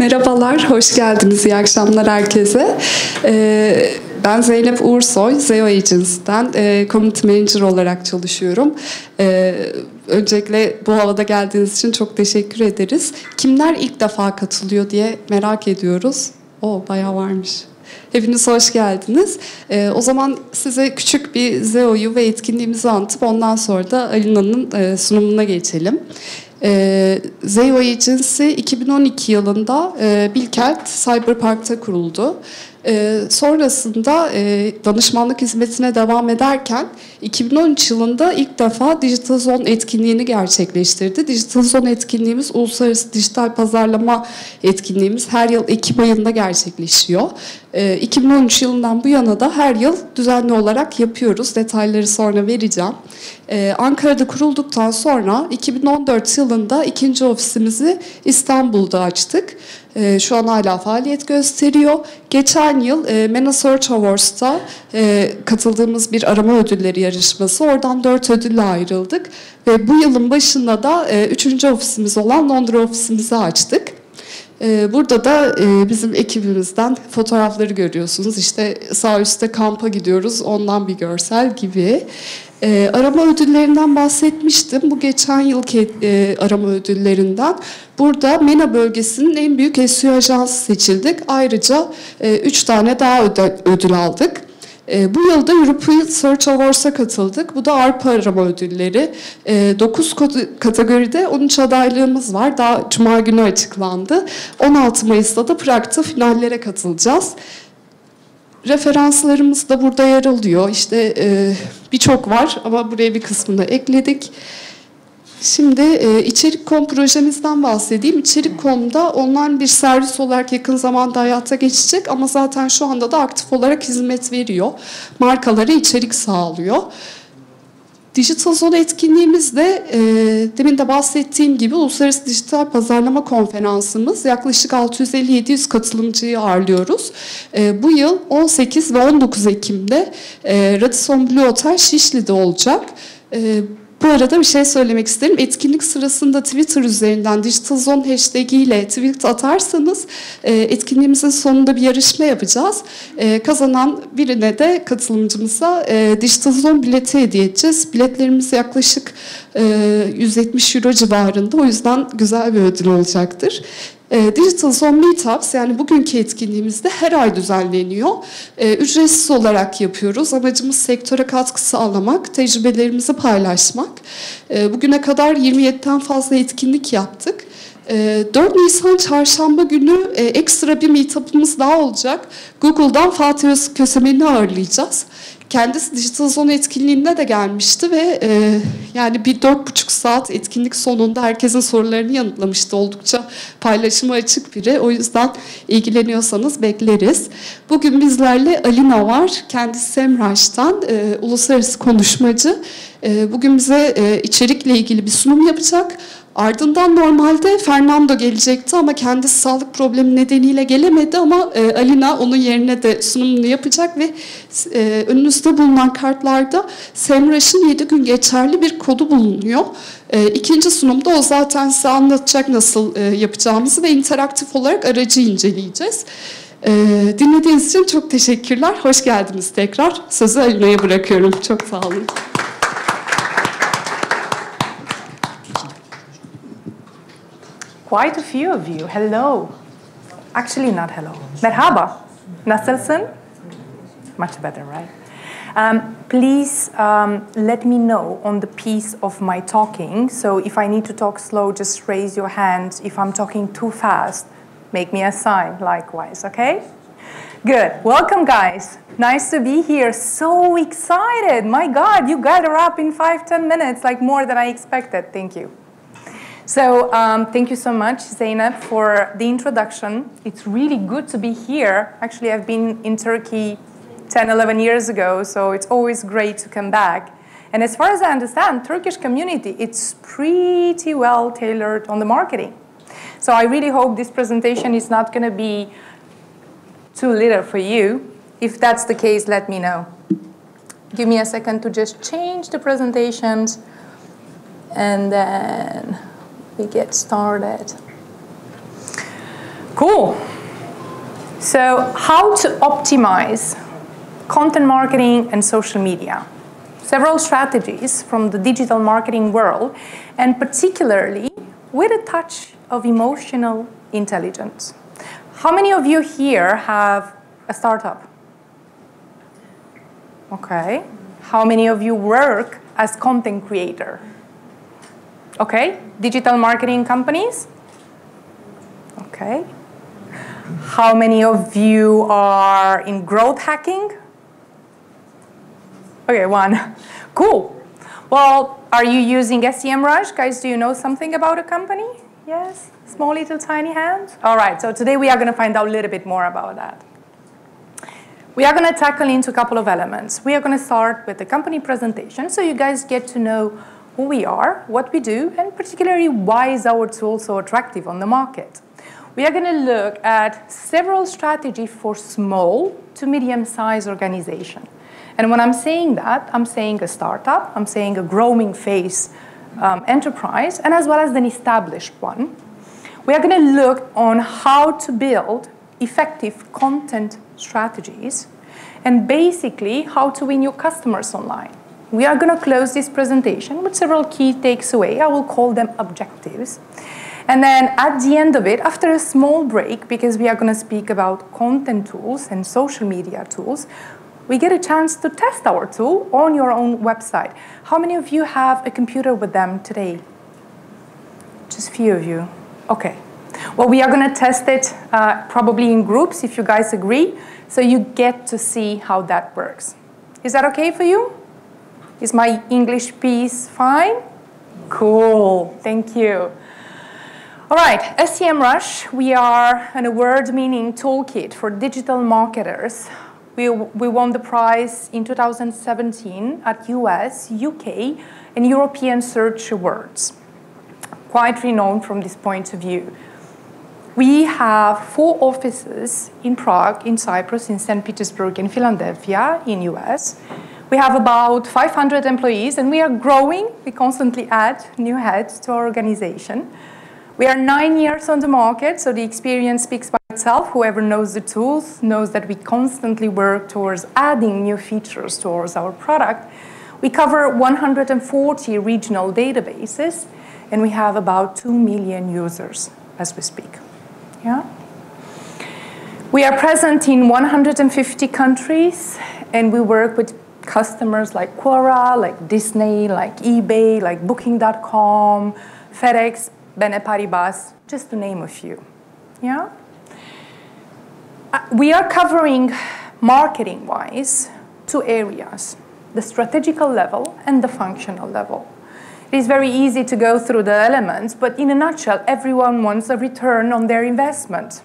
Merhabalar, hoş geldiniz. İyi akşamlar herkese. Ben Zeynep Uğursoy, Zeo Agency'den Community Manager olarak çalışıyorum. Öncelikle bu havada geldiğiniz için çok teşekkür ederiz. Kimler ilk defa katılıyor diye merak ediyoruz. Bayağı varmış. Hepiniz hoş geldiniz. O zaman size küçük bir Zeo'yu ve etkinliğimizi anlatıp ondan sonra da Alina'nın sunumuna geçelim. Zeo Agency 2012 yılında Bilkent Cyberpark'ta kuruldu. Sonrasında danışmanlık hizmetine devam ederken 2013 yılında ilk defa Digitalzone etkinliğini gerçekleştirdi. Digitalzone etkinliğimiz uluslararası dijital pazarlama etkinliğimiz her yıl Ekim ayında gerçekleşiyor. 2013 yılından bu yana da her yıl düzenli olarak yapıyoruz. Detayları sonra vereceğim. Ankara'da kurulduktan sonra 2014 yılında ikinci ofisimizi İstanbul'da açtık. Şu an hala faaliyet gösteriyor. Geçen yıl MENA Search Awards'ta katıldığımız bir arama ödülleri yarışması. Oradan 4 ödülle ayrıldık. Ve bu yılın başında da 3. ofisimiz olan Londra ofisimizi açtık. Burada da bizim ekibimizden fotoğrafları görüyorsunuz. İşte sağ üstte kampa gidiyoruz, ondan bir görsel gibi. Arama ödüllerinden bahsetmiştim. Bu geçen yılki arama ödüllerinden. Burada MENA bölgesinin en büyük SEO ajansı seçildik. Ayrıca 3 tane daha ödül aldık. Bu yılda European Search Awards'a katıldık. Bu da Avrupa arama ödülleri. 9 kategoride 13 adaylığımız var. Daha Cuma günü açıklandı. 16 Mayıs'ta da Prag'da finallere katılacağız. Referanslarımız da burada yer alıyor. İşte birçok var ama buraya bir kısmını ekledik. Şimdi İçerik.com projemizden bahsedeyim. İçerik.com'da online bir servis olarak yakın zamanda hayata geçecek ama zaten şu anda da aktif olarak hizmet veriyor. Markalara içerik sağlıyor. Digitalzone etkinliğimiz de demin de bahsettiğim gibi Uluslararası Dijital Pazarlama Konferansımız. Yaklaşık 650-700 katılımcıyı ağırlıyoruz. Bu yıl 18 ve 19 Ekim'de Radisson Blu Otel Şişli'de olacak. Bu arada bir şey söylemek isterim. Etkinlik sırasında Twitter üzerinden Digitalzone hashtag ile tweet atarsanız etkinliğimizin sonunda bir yarışma yapacağız. Kazanan birine de katılımcımıza Digitalzone bileti hediye edeceğiz. Biletlerimiz yaklaşık 170 euro civarında. O yüzden güzel bir ödül olacaktır. Digitalzone Meetups yani bugünkü etkinliğimizde her ay düzenleniyor. Ücretsiz olarak yapıyoruz. Amacımız sektöre katkı sağlamak, tecrübelerimizi paylaşmak. Bugüne kadar 27'den fazla etkinlik yaptık. 4 Nisan çarşamba günü ekstra bir meetup'ımız daha olacak. Google'dan Fatih Özkösemen'i ağırlayacağız. Kendisi Digitalzone etkinliğinde de gelmişti ve yani bir 4,5 saat etkinlik sonunda herkesin sorularını yanıtlamıştı. Oldukça paylaşıma açık biri. O yüzden ilgileniyorsanız bekleriz. Bugün bizlerle Alina var. Kendisi Semrush'tan uluslararası konuşmacı. Bugün bize içerikle ilgili bir sunum yapacak. Ardından normalde Fernando gelecekti ama kendisi sağlık problemi nedeniyle gelemedi ama Alina onun yerine de sunumunu yapacak ve önünüzde bulunan kartlarda Semrush'ın 7 gün geçerli bir kodu bulunuyor. İkinci sunumda o zaten size anlatacak nasıl yapacağımızı ve interaktif olarak aracı inceleyeceğiz. Dinlediğiniz için çok teşekkürler. Hoş geldiniz tekrar. Sözü Alina'ya bırakıyorum. Çok sağ olun. Quite a few of you. Hello. Actually, not hello. Merhaba. Nasılsın? Much better, right? Please let me know on the pace of my talking. So if I need to talk slow, just raise your hand. If I'm talking too fast, make me a sign likewise, okay? Good. Welcome, guys. Nice to be here. So excited. My God, you gather up in 5-10 minutes, like more than I expected. Thank you. So thank you so much, Zeynep, for the introduction. It's really good to be here. Actually, I've been in Turkey 10-11 years ago, so it's always great to come back. And as far as I understand, Turkish community, it's pretty well tailored on the marketing. So I really hope this presentation is not going to be too little for you. If that's the case, let me know. Give me a second to just change the presentations, and then we get started. Cool. So how to optimize content marketing and social media. Several strategies from the digital marketing world, and particularly with a touch of emotional intelligence. How many of you here have a startup? Okay. How many of you work as content creator? Okay. Digital marketing companies? Okay. How many of you are in growth hacking? Okay, one. Cool. Well, are you using SEMrush? Guys, do you know something about a company? Yes? Small little tiny hands? All right, so today we are going to find out a little bit more about that. We are going to tackle into a couple of elements. We are going to start with the company presentation, so you guys get to know who we are, what we do, and particularly why is our tool so attractive on the market. We are going to look at several strategies for small to medium-sized organizations. And when I'm saying that, I'm saying a startup, I'm saying a growing phase enterprise, and as well as an established one. We are going to look on how to build effective content strategies and basically how to win your customers online. We are going to close this presentation with several key takeaways. I will call them objectives. And then at the end of it, after a small break, because we are going to speak about content tools and social media tools, we get a chance to test our tool on your own website. How many of you have a computer with them today? Just a few of you. Okay. Well, we are going to test it probably in groups, if you guys agree, so you get to see how that works. Is that okay for you? Is my English piece fine? Cool. Thank you. All right, SEMrush, we are an award-winning toolkit for digital marketers. We won the prize in 2017 at US, UK, and European Search Awards. Quite renowned from this point of view. We have 4 offices in Prague, in Cyprus, in St. Petersburg, and Philadelphia, in US. We have about 500 employees, and we are growing. We constantly add new heads to our organization. We are 9 years on the market, so the experience speaks by itself. Whoever knows the tools knows that we constantly work towards adding new features towards our product. We cover 140 regional databases, and we have about 2 million users as we speak. Yeah? We are present in 150 countries, and we work with customers like Quora, like Disney, like eBay, like Booking.com, FedEx, BNP Paribas, just to name a few. Yeah? We are covering, marketing-wise, 2 areas, the strategical level and the functional level. It is very easy to go through the elements, but in a nutshell, everyone wants a return on their investment.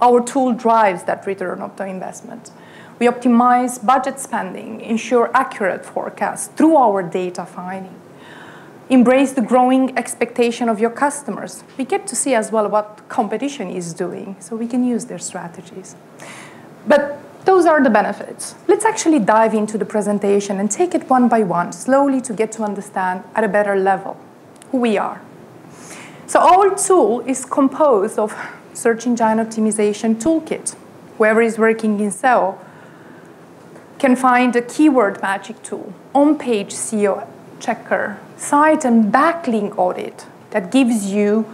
Our tool drives that return of the investment. We optimize budget spending, ensure accurate forecasts through our data finding. Embrace the growing expectation of your customers. We get to see as well what competition is doing, so we can use their strategies. But those are the benefits. Let's actually dive into the presentation and take it one by one, slowly to get to understand at a better level who we are. So our tool is composed of search engine optimization toolkit. Whoever is working in SEO can find a keyword magic tool, on-page SEO checker, site and backlink audit that gives you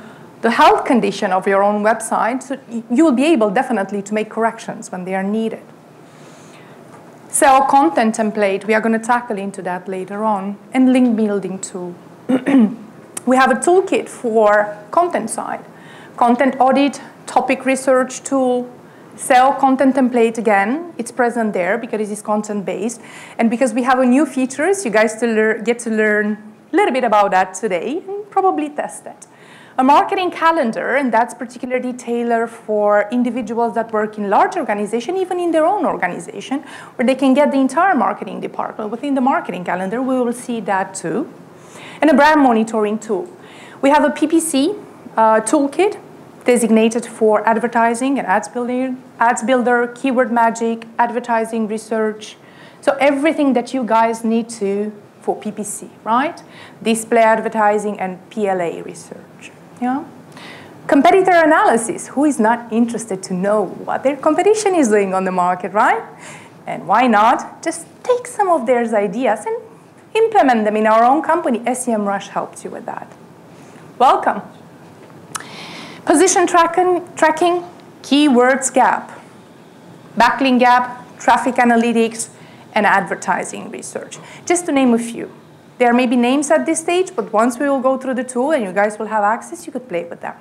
the health condition of your own website, so you will be able definitely to make corrections when they are needed. SEO content template, we are going to tackle into that later on, and link building tool. We have a toolkit for content side, content audit, topic research tool, SEO content template again, it's present there because it is content-based. And because we have a new features, you guys get to learn a little bit about that today and probably test it. A marketing calendar, and that's particularly tailored for individuals that work in large organizations, even in their own organization, where they can get the entire marketing department within the marketing calendar. We will see that too. And a brand monitoring tool. We have a PPC toolkit, designated for advertising and ads builder, keyword magic, advertising research. So everything that you guys need to for PPC, right? Display advertising and PLA research. Yeah. Competitor analysis. Who is not interested to know what their competition is doing on the market, right? And why not just take some of their ideas and implement them in our own company? SEMrush helps you with that. Welcome. Position tracking, keywords gap, backlink gap, traffic analytics, and advertising research, just to name a few. There may be names at this stage, but once we will go through the tool and you guys will have access, you could play with them.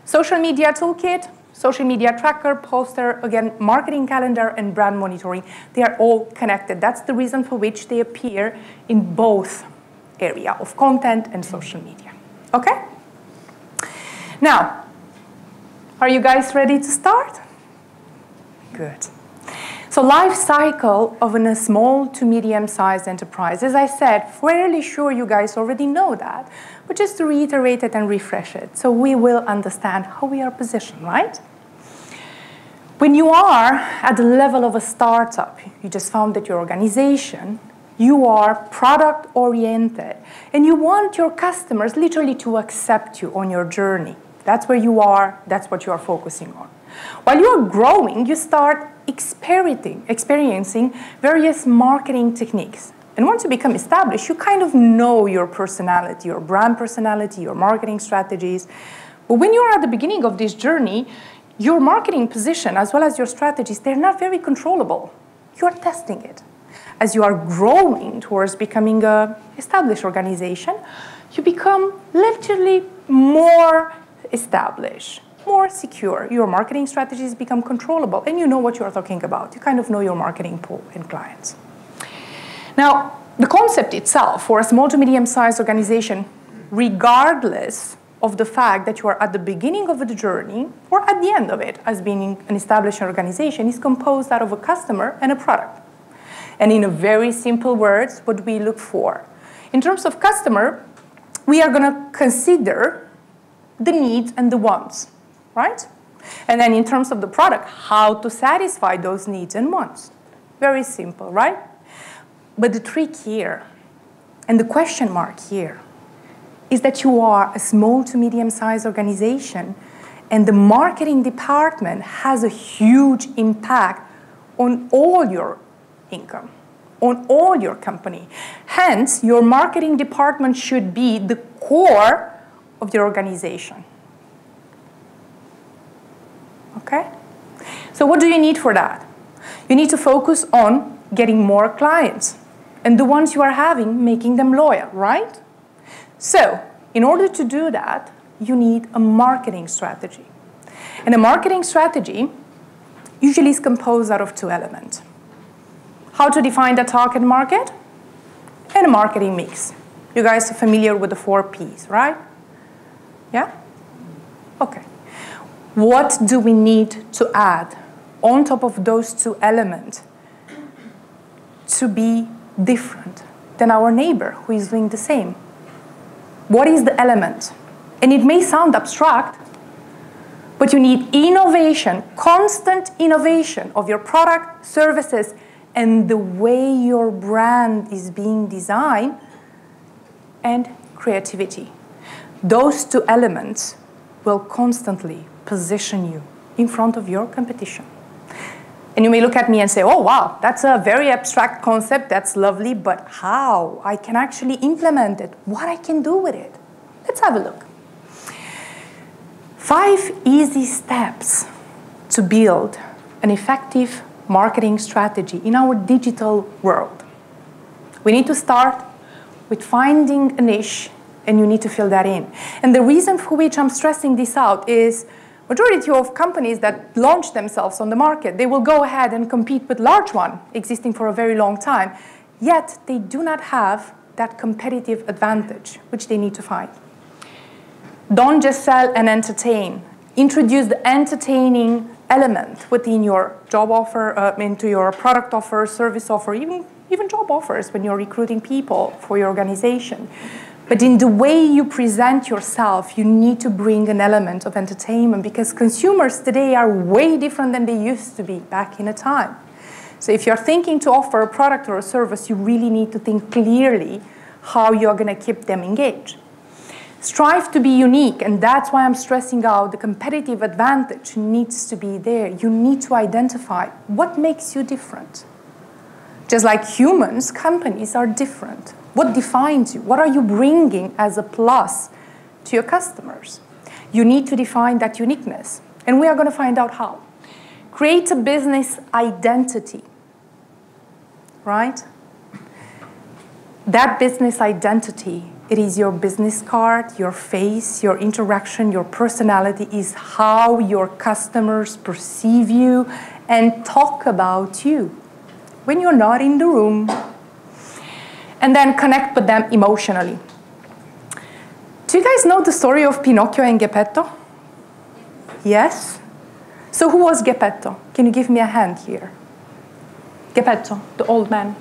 Social media toolkit, social media tracker, poster, again, marketing calendar, and brand monitoring. They are all connected. That's the reason for which they appear in both area of content and social media. Okay? Now, are you guys ready to start? Good. So life cycle of a small to medium-sized enterprise. As I said, fairly sure you guys already know that, but just to reiterate it and refresh it, so we will understand how we are positioned, right? When you are at the level of a startup, you just founded your organization, you are product-oriented, and you want your customers literally to accept you on your journey. That's where you are, that's what you are focusing on. While you are growing, you start experiencing various marketing techniques. And once you become established, you kind of know your personality, your brand personality, your marketing strategies. But when you're at the beginning of this journey, your marketing position as well as your strategies, they're not very controllable. You're testing it. As you are growing towards becoming an established organization, you become literally more established, more secure. Your marketing strategies become controllable, and you know what you're talking about. You kind of know your marketing pool and clients. Now, the concept itself for a small to medium-sized organization, regardless of the fact that you are at the beginning of the journey or at the end of it as being an established organization, is composed out of a customer and a product. And in a very simple words, what we look for. In terms of customer, we are going to consider the needs and the wants, right? And then in terms of the product, how to satisfy those needs and wants. Very simple, right? But the trick here, and the question mark here, is that you are a small to medium-sized organization, and the marketing department has a huge impact on all your income, on all your company. Hence, your marketing department should be the core of your organization. Okay? So what do you need for that? You need to focus on getting more clients, and the ones you are having, making them loyal, right? So, in order to do that, you need a marketing strategy. And a marketing strategy usually is composed out of two elements. How to define the target market, and a marketing mix. You guys are familiar with the 4 Ps, right? Yeah? Okay. What do we need to add on top of those two elements to be different than our neighbor who is doing the same? What is the element? And it may sound abstract, but you need innovation, constant innovation of your product, services, and the way your brand is being designed, and creativity. Those two elements will constantly position you in front of your competition. And you may look at me and say, oh, wow, that's a very abstract concept, that's lovely, but how I can actually implement it, what I can do with it. Let's have a look. 5 easy steps to build an effective marketing strategy in our digital world. We need to start with finding a niche, and you need to fill that in. And the reason for which I'm stressing this out is majority of companies that launch themselves on the market, they will go ahead and compete with large ones existing for a very long time, yet they do not have that competitive advantage, which they need to find. Don't just sell and entertain. Introduce the entertaining element within your job offer, into your product offer, service offer, even job offers when you're recruiting people for your organization. But in the way you present yourself, you need to bring an element of entertainment, because consumers today are way different than they used to be back in a time. So if you're thinking to offer a product or a service, you really need to think clearly how you're going to keep them engaged. Strive to be unique, and that's why I'm stressing out the competitive advantage needs to be there. You need to identify what makes you different. Just like humans, companies are different. What defines you? What are you bringing as a plus to your customers? You need to define that uniqueness, and we are going to find out how. Create a business identity, right? That business identity, it is your business card, your face, your interaction, your personality is how your customers perceive you and talk about you when you're not in the room. And then connect with them emotionally. Do you guys know the story of Pinocchio and Geppetto? Yes? So who was Geppetto? Can you give me a hand here? Geppetto, the old man.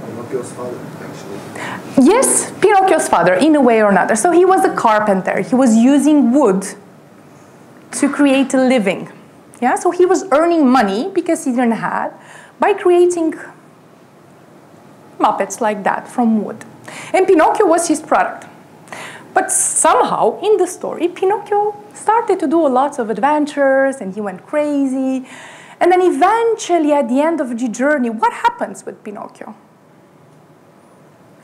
Pinocchio's father, actually. Yes, Pinocchio's father, in a way or another. So he was a carpenter. He was using wood to create a living. Yeah, so he was earning money because he didn't have by creating Muppets like that from wood. And Pinocchio was his product. But somehow, in the story, Pinocchio started to do lots of adventures, and he went crazy. And then eventually, at the end of the journey, what happens with Pinocchio?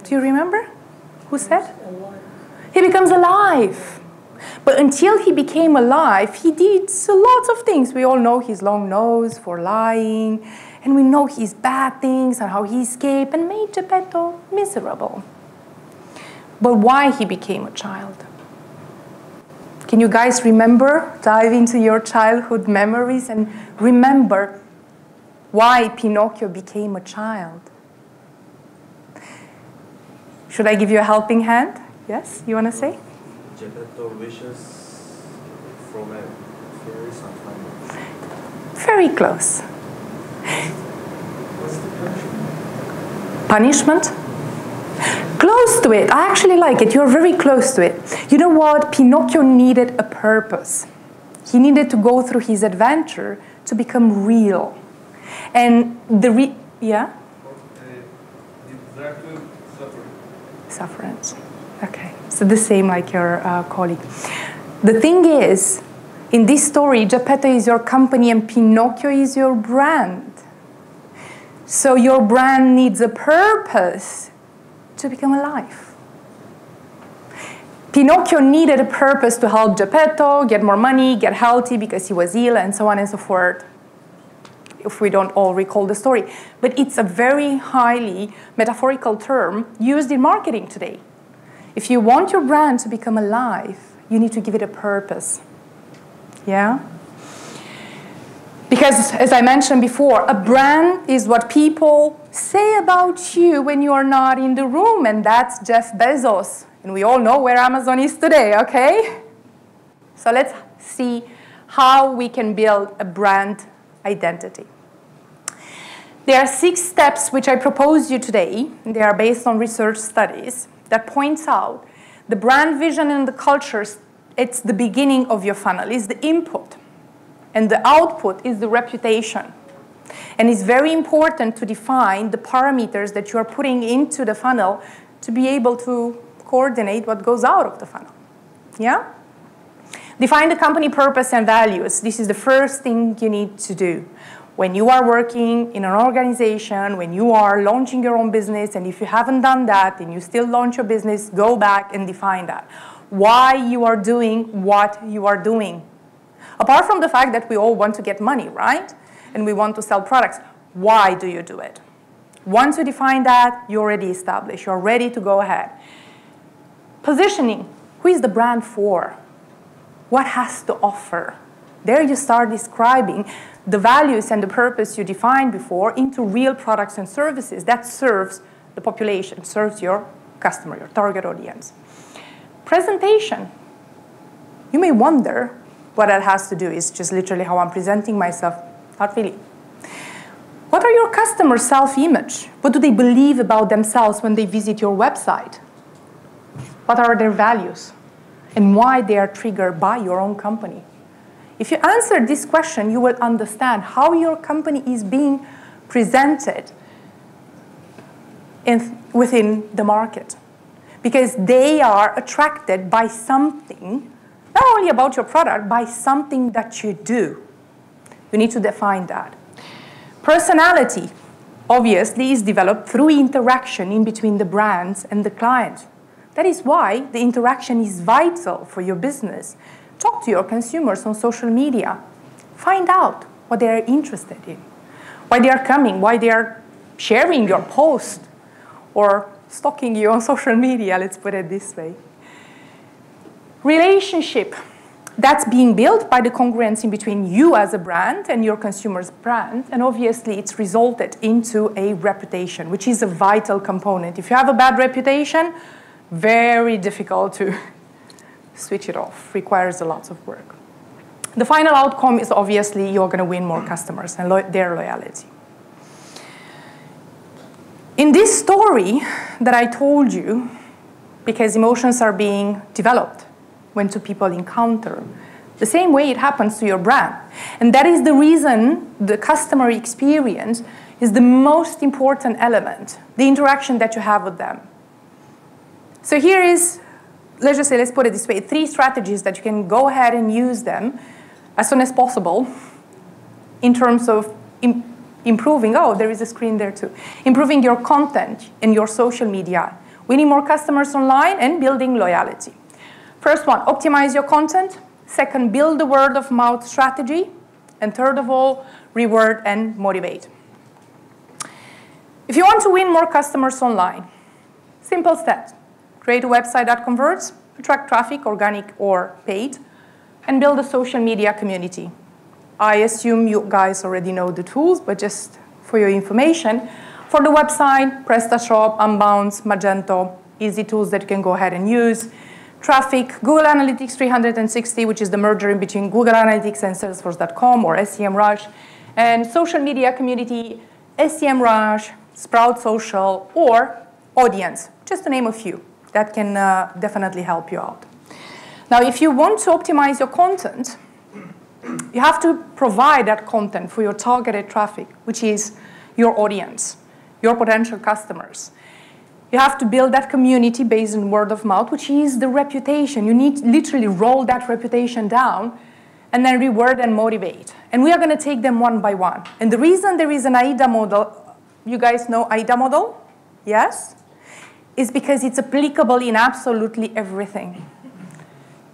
Do you remember? Who said? He becomes alive. But until he became alive, he did lots of things. We all know his long nose for lying, and we know his bad things and how he escaped and made Geppetto miserable. But why he became a child? Can you guys remember? Dive into your childhood memories and remember why Pinocchio became a child. Should I give you a helping hand? Yes, you want to say? Geppetto wishes from a fairy sometime. Very close. What's the punishment? Punishment? Close to it. I actually like it. You're very close to it. You know what? Pinocchio needed a purpose. He needed to go through his adventure to become real. And yeah? Sufferance. Okay. So the same like your colleague. The thing is, in this story, Geppetto is your company and Pinocchio is your brand. So your brand needs a purpose to become alive. Pinocchio needed a purpose to help Geppetto get more money, get healthy because he was ill, and so on and so forth, if we don't all recall the story. But it's a very highly metaphorical term used in marketing today. If you want your brand to become alive, you need to give it a purpose. Yeah? Because, as I mentioned before, a brand is what people say about you when you are not in the room, and that's Jeff Bezos. And we all know where Amazon is today, okay? So let's see how we can build a brand identity. There are 6 steps which I propose you today. They are based on research studies that points out the brand vision and the cultures. It's the beginning of your funnel, it's the input. And the output is the reputation. And it's very important to define the parameters that you are putting into the funnel to be able to coordinate what goes out of the funnel. Yeah? Define the company purpose and values. This is the first thing you need to do. When you are working in an organization, when you are launching your own business, and if you haven't done that and you still launch your business, go back and define that. Why you are doing what you are doing. Apart from the fact that we all want to get money, right? And we want to sell products, why do you do it? Once you define that, you're already established. You're ready to go ahead. Positioning. Who is the brand for? What has to offer? There you start describing the values and the purpose you defined before into real products and services that serves the population, serves your customer, your target audience. Presentation. You may wonder what that has to do. Is just literally how I'm presenting myself. Not really. What are your customers' self-image? What do they believe about themselves when they visit your website? What are their values? And why they are triggered by your own company? If you answer this question, you will understand how your company is being presented within the market, because they are attracted by something, not only about your product, by something that you do. You need to define that. Personality, obviously, is developed through interaction in between the brands and the client. That is why the interaction is vital for your business. Talk to your consumers on social media. Find out what they are interested in, why they are coming, why they are sharing your post or stalking you on social media, let's put it this way. Relationship, that's being built by the congruence in between you as a brand and your consumer's brand, and obviously it's resulted into a reputation, which is a vital component. If you have a bad reputation, very difficult to switch it off, requires a lot of work. The final outcome is obviously you're going to win more customers and their loyalty. In this story that I told you, because emotions are being developed when two people encounter, the same way it happens to your brand. And that is the reason the customer experience is the most important element, the interaction that you have with them. So here is, let's put it this way, 3 strategies that you can go ahead and use them as soon as possible in terms of improving, oh, there is a screen there too, improving your content in your social media, winning more customers online, and building loyalty. First one, optimize your content. Second, build the word of mouth strategy. And third of all, reward and motivate. If you want to win more customers online, simple steps. Create a website that converts, attract traffic, organic or paid, and build a social media community. I assume you guys already know the tools, but just for your information, for the website, PrestaShop, Unbounce, Magento, easy tools that you can go ahead and use. Traffic, Google Analytics 360, which is the merger in between Google Analytics and Salesforce.com or SEMrush. And social media community, SEMrush, Sprout Social, or Audience, just to name a few. That can definitely help you out. Now, if you want to optimize your content, you have to provide that content for your targeted traffic, which is your audience, your potential customers. You have to build that community based on word of mouth, which is the reputation. You need to literally roll that reputation down and then reward and motivate. And we are going to take them one by one. And the reason there is an AIDA model, you guys know AIDA model? Yes? Is because it's applicable in absolutely everything.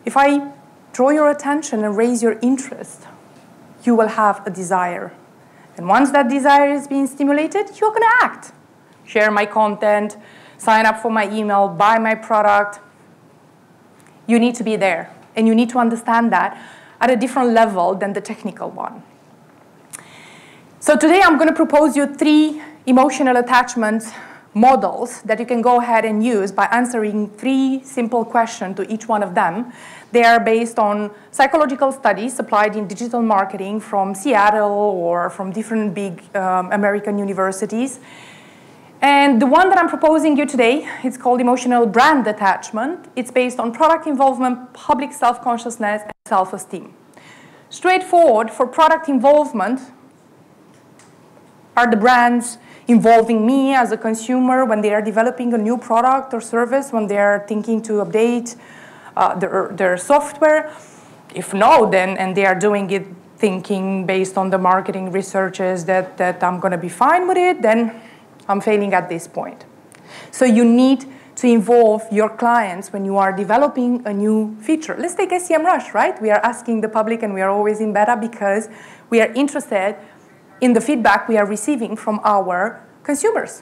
If I draw your attention and raise your interest, you will have a desire. And once that desire is being stimulated, you're going to act. Share my content, sign up for my email, buy my product. You need to be there. And you need to understand that at a different level than the technical one. So today I'm going to propose you 3 emotional attachment models that you can go ahead and use by answering 3 simple questions to each one of them. They are based on psychological studies applied in digital marketing from Seattle or from different big American universities. And the one that I'm proposing you today, it's called emotional brand attachment. It's based on product involvement, public self-consciousness, and self-esteem. Straightforward, for product involvement are the brands involving me as a consumer when they are developing a new product or service, when they are thinking to update their software. If no, then, and they are doing it thinking based on the marketing researches that I'm going to be fine with it, then I'm failing at this point. So you need to involve your clients when you are developing a new feature. Let's take SEMrush, right? We are asking the public and we are always in beta because we are interested in the feedback we are receiving from our consumers.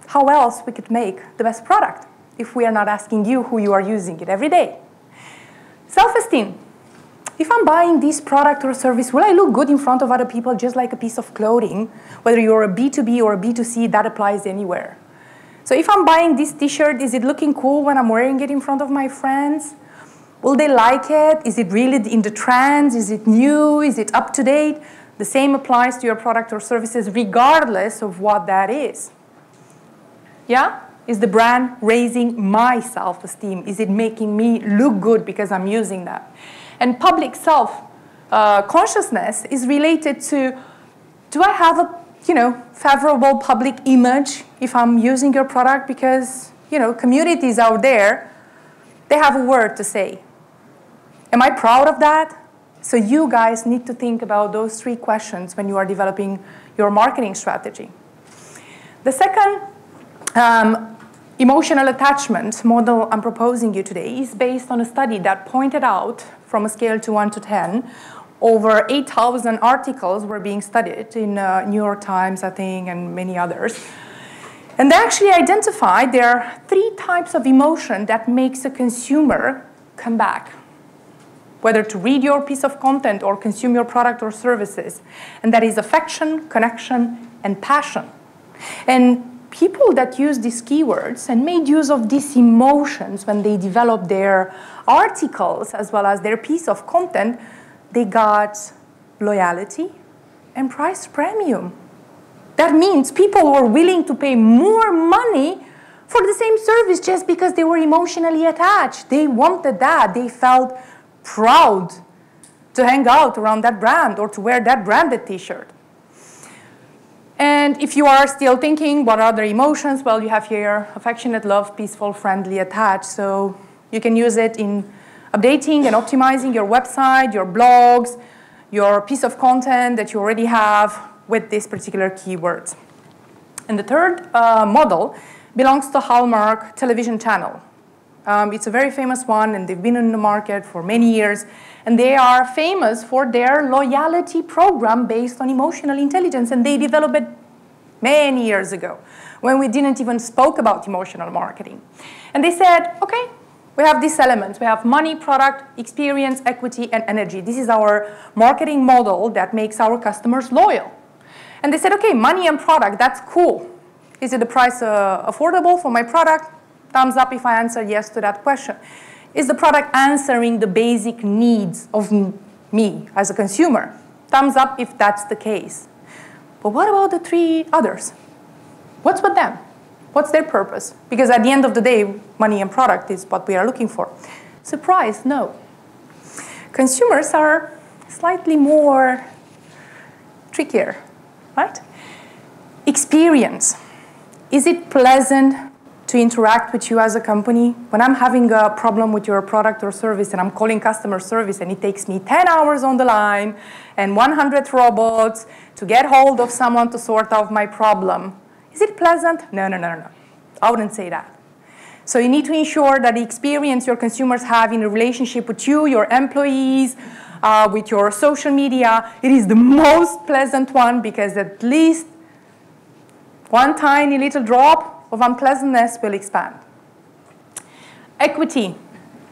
How else we could make the best product if we are not asking you who you are using it every day? Self-esteem. If I'm buying this product or service, will I look good in front of other people just like a piece of clothing? Whether you're a B2B or a B2C, that applies anywhere. So if I'm buying this t-shirt, is it looking cool when I'm wearing it in front of my friends? Will they like it? Is it really in the trends? Is it new? Is it up to date? The same applies to your product or services regardless of what that is. Yeah? Is the brand raising my self-esteem? Is it making me look good because I'm using that? And public self-consciousness is related to, do I have a favorable public image if I'm using your product because, communities out there, they have a word to say. Am I proud of that? So you guys need to think about those 3 questions when you are developing your marketing strategy. The second emotional attachment model I'm proposing you today is based on a study that pointed out, from a scale to 1 to 10, over 8,000 articles were being studied in New York Times, I think, and many others. And they actually identified there are 3 types of emotion that makes a consumer come back, whether to read your piece of content or consume your product or services. And that is affection, connection, and passion. And people that use these keywords and made use of these emotions when they developed their articles as well as their piece of content, they got loyalty and price premium. That means people were willing to pay more money for the same service just because they were emotionally attached. They wanted that. They felt proud to hang out around that brand or to wear that branded t-shirt. And if you are still thinking what are the emotions, well, you have here affectionate, love, peaceful, friendly, attached. So you can use it in updating and optimizing your website, your blogs, your piece of content that you already have with this particular keywords. And the third model belongs to Hallmark television channel. It's a very famous one, and they've been in the market for many years. And they are famous for their loyalty program based on emotional intelligence. And they developed it many years ago when we didn't even spoke about emotional marketing. And they said, okay, we have these elements. We have money, product, experience, equity, and energy. This is our marketing model that makes our customers loyal. And they said, okay, money and product, that's cool. Is it the price affordable for my product? Thumbs up if I answer yes to that question. Is the product answering the basic needs of me as a consumer? Thumbs up if that's the case. But what about the 3 others? What's with them? What's their purpose? Because at the end of the day, money and product is what we are looking for. Surprise, no. Consumers are slightly more trickier, right? Experience. Is it pleasant to interact with you as a company? When I'm having a problem with your product or service and I'm calling customer service and it takes me 10 hours on the line and 100 robots to get hold of someone to sort out my problem, is it pleasant? No. I wouldn't say that. So you need to ensure that the experience your consumers have in a relationship with you, your employees, with your social media, it is the most pleasant one, because at least one tiny little drop of unpleasantness will expand. Equity.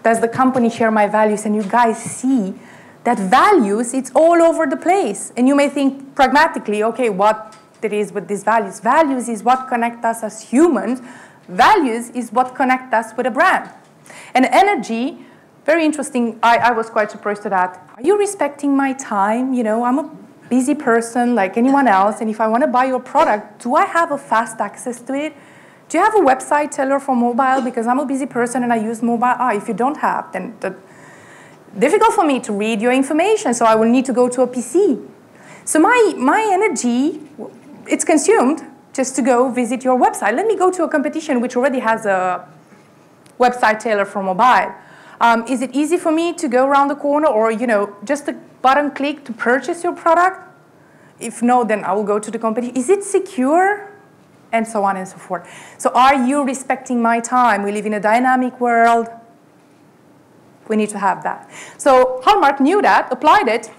Does the company share my values? And you guys see that values, it's all over the place. And you may think pragmatically, okay, what it is with these values? Values is what connect us as humans. Values is what connect us with a brand. And energy, very interesting. I was quite surprised to that. Are you respecting my time? I'm a busy person like anyone else. And if I want to buy your product, do I have a fast access to it? Do you have a website teller for mobile? Because I'm a busy person and I use mobile. If you don't have, then difficult for me to read your information, so I will need to go to a PC. So my energy, it's consumed just to go visit your website. Let me go to a competition which already has a website tailor for mobile. Is it easy for me to go around the corner, or just a button click to purchase your product? If no, then I will go to the competition. Is it secure? And so on and so forth. So are you respecting my time? We live in a dynamic world. We need to have that. So Hallmark knew that, applied it,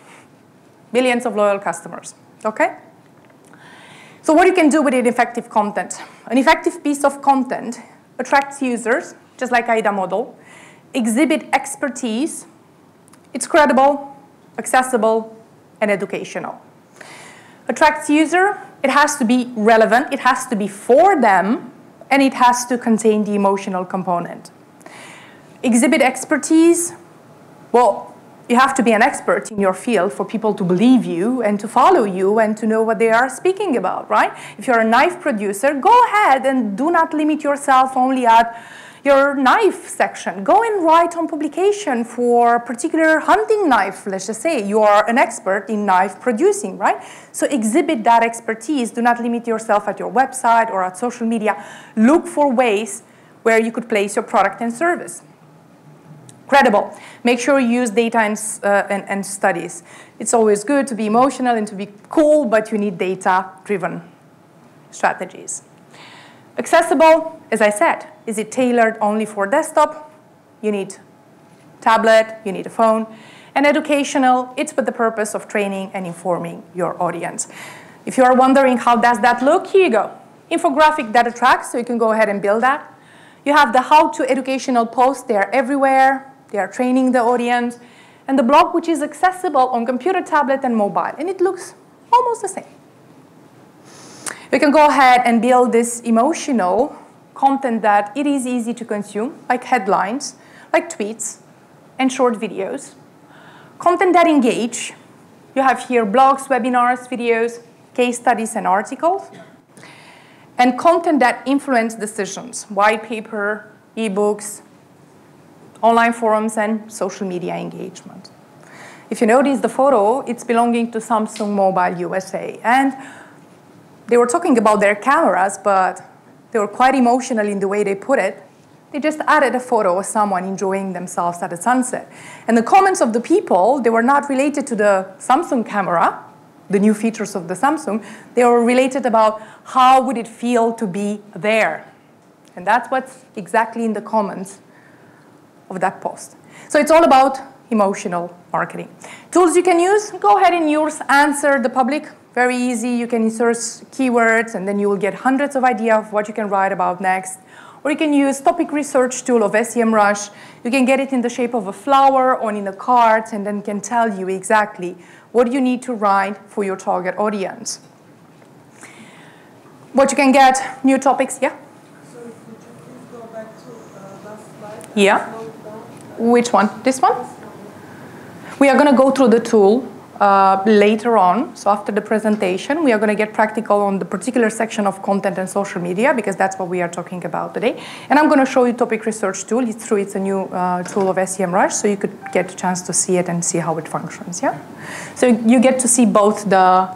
billions of loyal customers. Okay? So what you can do with an effective content? An effective piece of content attracts users, just like AIDA model, exhibit expertise, it's credible, accessible, and educational. Attracts user, it has to be relevant, it has to be for them, and it has to contain the emotional component. Exhibit expertise, well, you have to be an expert in your field for people to believe you and to follow you and to know what they are speaking about, right? If you're a knife producer, go ahead and do not limit yourself only at, your knife section. Go and write on publication for a particular hunting knife. Let's just say you are an expert in knife producing, right? So exhibit that expertise. Do not limit yourself at your website or at social media. Look for ways where you could place your product and service. Credible. Make sure you use data and studies. It's always good to be emotional and to be cool, but you need data-driven strategies. Accessible, as I said, is it tailored only for desktop? You need tablet, you need a phone. And educational, it's with the purpose of training and informing your audience. If you are wondering how does that look, here you go. Infographic that attracts, so you can go ahead and build that. You have the how-to educational posts, they are everywhere. They are training the audience. And the blog, which is accessible on computer, tablet, and mobile. And it looks almost the same. You can go ahead and build this emotional content that it is easy to consume, like headlines, like tweets, and short videos. Content that engage. You have here blogs, webinars, videos, case studies, and articles. And content that influence decisions, white paper, ebooks, online forums, and social media engagement. If you notice the photo, it's belonging to Samsung Mobile USA. And they were talking about their cameras, but they were quite emotional in the way they put it. They just added a photo of someone enjoying themselves at a sunset. And the comments of the people, they were not related to the Samsung camera, the new features of the Samsung. They were related about how would it feel to be there. And that's what's exactly in the comments of that post. So it's all about emotional marketing. Tools you can use, go ahead and use Answer the Public. Very easy, you can insert keywords and then you will get hundreds of ideas of what you can write about next. Or you can use topic research tool of SEMrush. You can get it in the shape of a flower or in a card and then can tell you exactly what you need to write for your target audience. What you can get, new topics, yeah? So if you please go back to last slide. Yeah. Which one? This one? We are going to go through the tool later on. So after the presentation, we are going to get practical on the particular section of content and social media because that's what we are talking about today. And I'm going to show you topic research tool. It's a new tool of SEMrush, so you could get a chance to see it and see how it functions. Yeah. So you get to see both the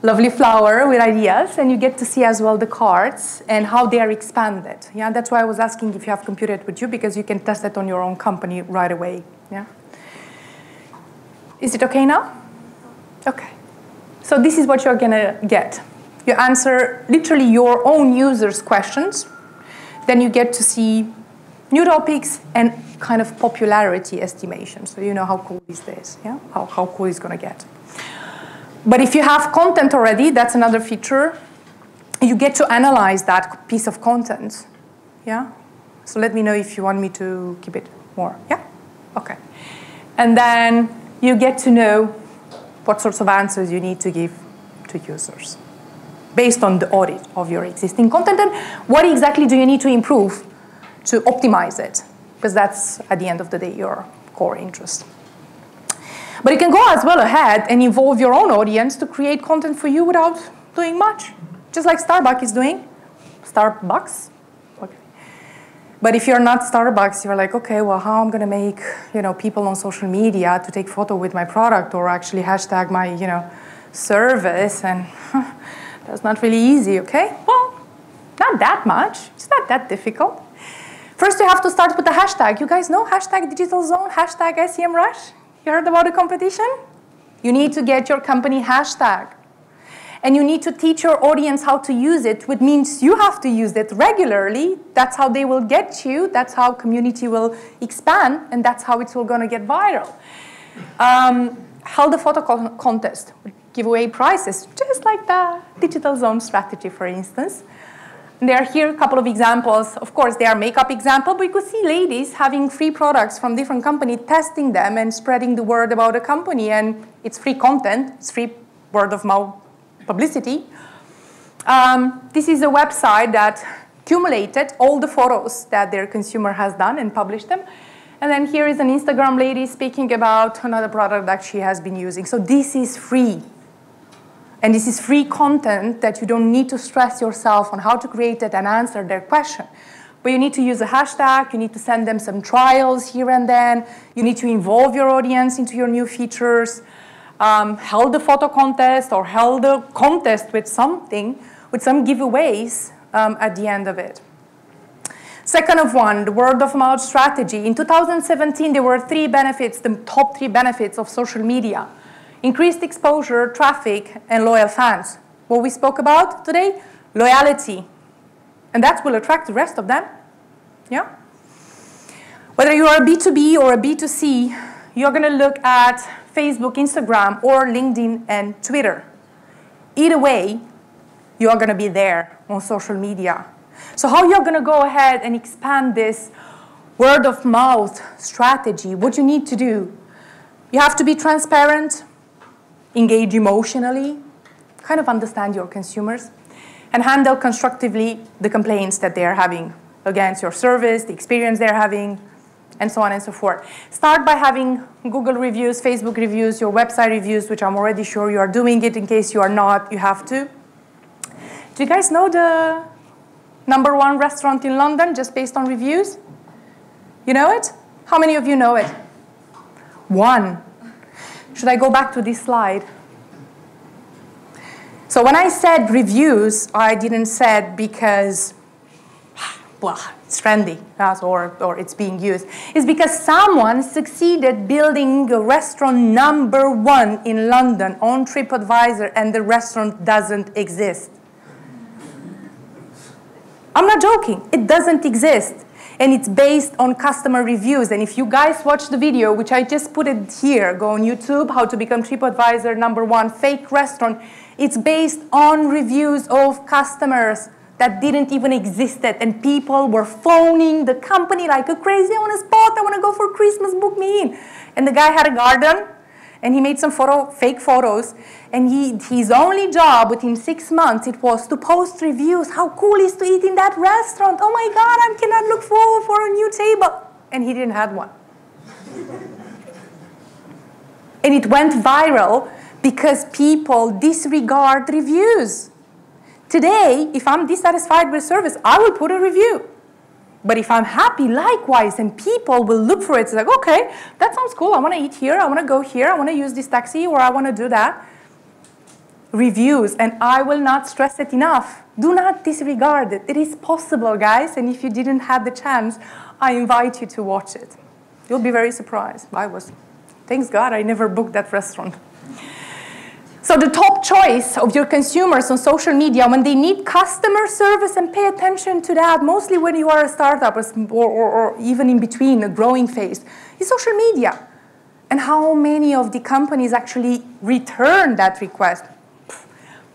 lovely flower with ideas, and you get to see as well the cards and how they are expanded. Yeah, that's why I was asking if you have computed with you because you can test it on your own company right away. Yeah. Is it okay now? Okay. So this is what you're gonna get. You answer literally your own users' questions. Then you get to see new topics and kind of popularity estimation. So you know how cool is this, yeah? How cool it's gonna get. But if you have content already, that's another feature. You get to analyze that piece of content, yeah? So let me know if you want me to keep it more, yeah? Okay. And then you get to know what sorts of answers you need to give to users based on the audit of your existing content and what exactly do you need to improve to optimize it, because that's, at the end of the day, your core interest. But you can go as well ahead and involve your own audience to create content for you without doing much, just like Starbucks is doing. Starbucks? Okay. But if you're not Starbucks, you're like, okay, well, how I'm going to make, people on social media to take photo with my product or actually hashtag my, service, and that's not really easy, okay? Well, not that much. It's not that difficult. First, you have to start with the hashtag. You guys know hashtag Digitalzone, hashtag SEMrush? You heard about the competition? You need to get your company hashtag. And you need to teach your audience how to use it, which means you have to use it regularly. That's how they will get you. That's how community will expand. And that's how it's all going to get viral. Held a photo contest. Give away prizes, just like the Digitalzone strategy, for instance. And there are here a couple of examples. Of course, they are makeup example, but you could see ladies having free products from different companies, testing them and spreading the word about a company. And it's free content. It's free word of mouth publicity. This is a website that accumulated all the photos that their consumer has done and published them. And then here is an Instagram lady speaking about another product that she has been using. So this is free. And this is free content that you don't need to stress yourself on how to create it and answer their question. But you need to use a hashtag, you need to send them some trials here and then, you need to involve your audience into your new features, held a photo contest or held a contest with something, with some giveaways at the end of it. Second of one, the word of mouth strategy. In 2017, there were 3 benefits, the top 3 benefits of social media. Increased exposure, traffic, and loyal fans. What we spoke about today? Loyalty. And that will attract the rest of them. Yeah? Whether you are a B2B or a B2C, you're going to look at Facebook, Instagram, or LinkedIn and Twitter. Either way, you are going to be there on social media. So how you're going to go ahead and expand this word of mouth strategy, what you need to do, you have to be transparent, engage emotionally, kind of understand your consumers, and handle constructively the complaints that they're having against your service, the experience they're having, and so on and so forth. Start by having Google reviews, Facebook reviews, your website reviews, which I'm already sure you are doing it. In case you are not, you have to. Do you guys know the #1 restaurant in London just based on reviews? You know it? How many of you know it? 1. Should I go back to this slide? So when I said reviews, I didn't say it because, well, it's trendy or it's being used. It's because someone succeeded building a restaurant #1 in London on TripAdvisor and the restaurant doesn't exist. I'm not joking. It doesn't exist. And it's based on customer reviews. And if you guys watch the video, which I just put it here, go on YouTube, how to become TripAdvisor #1 fake restaurant, it's based on reviews of customers that didn't even exist. And people were phoning the company like a crazy, I want a spot, I want to go for Christmas, book me in. And the guy had a garden, and he made some fake photos, and his only job within 6 months, it was to post reviews, how cool is to eat in that restaurant, oh my God, I cannot look forward for a new table. And he didn't have one. And it went viral because people disregard reviews. Today, if I'm dissatisfied with service, I will put a review. But if I'm happy, likewise, and people will look for it, it's like, okay, that sounds cool. I want to eat here. I want to go here. I want to use this taxi, or I want to do that. Reviews, and I will not stress it enough. Do not disregard it. It is possible, guys, and if you didn't have the chance, I invite you to watch it. You'll be very surprised. Thanks God, I never booked that restaurant. So the top choice of your consumers on social media when they need customer service, and pay attention to that, mostly when you are a startup or even in between a growing phase, is social media. And how many of the companies actually return that request?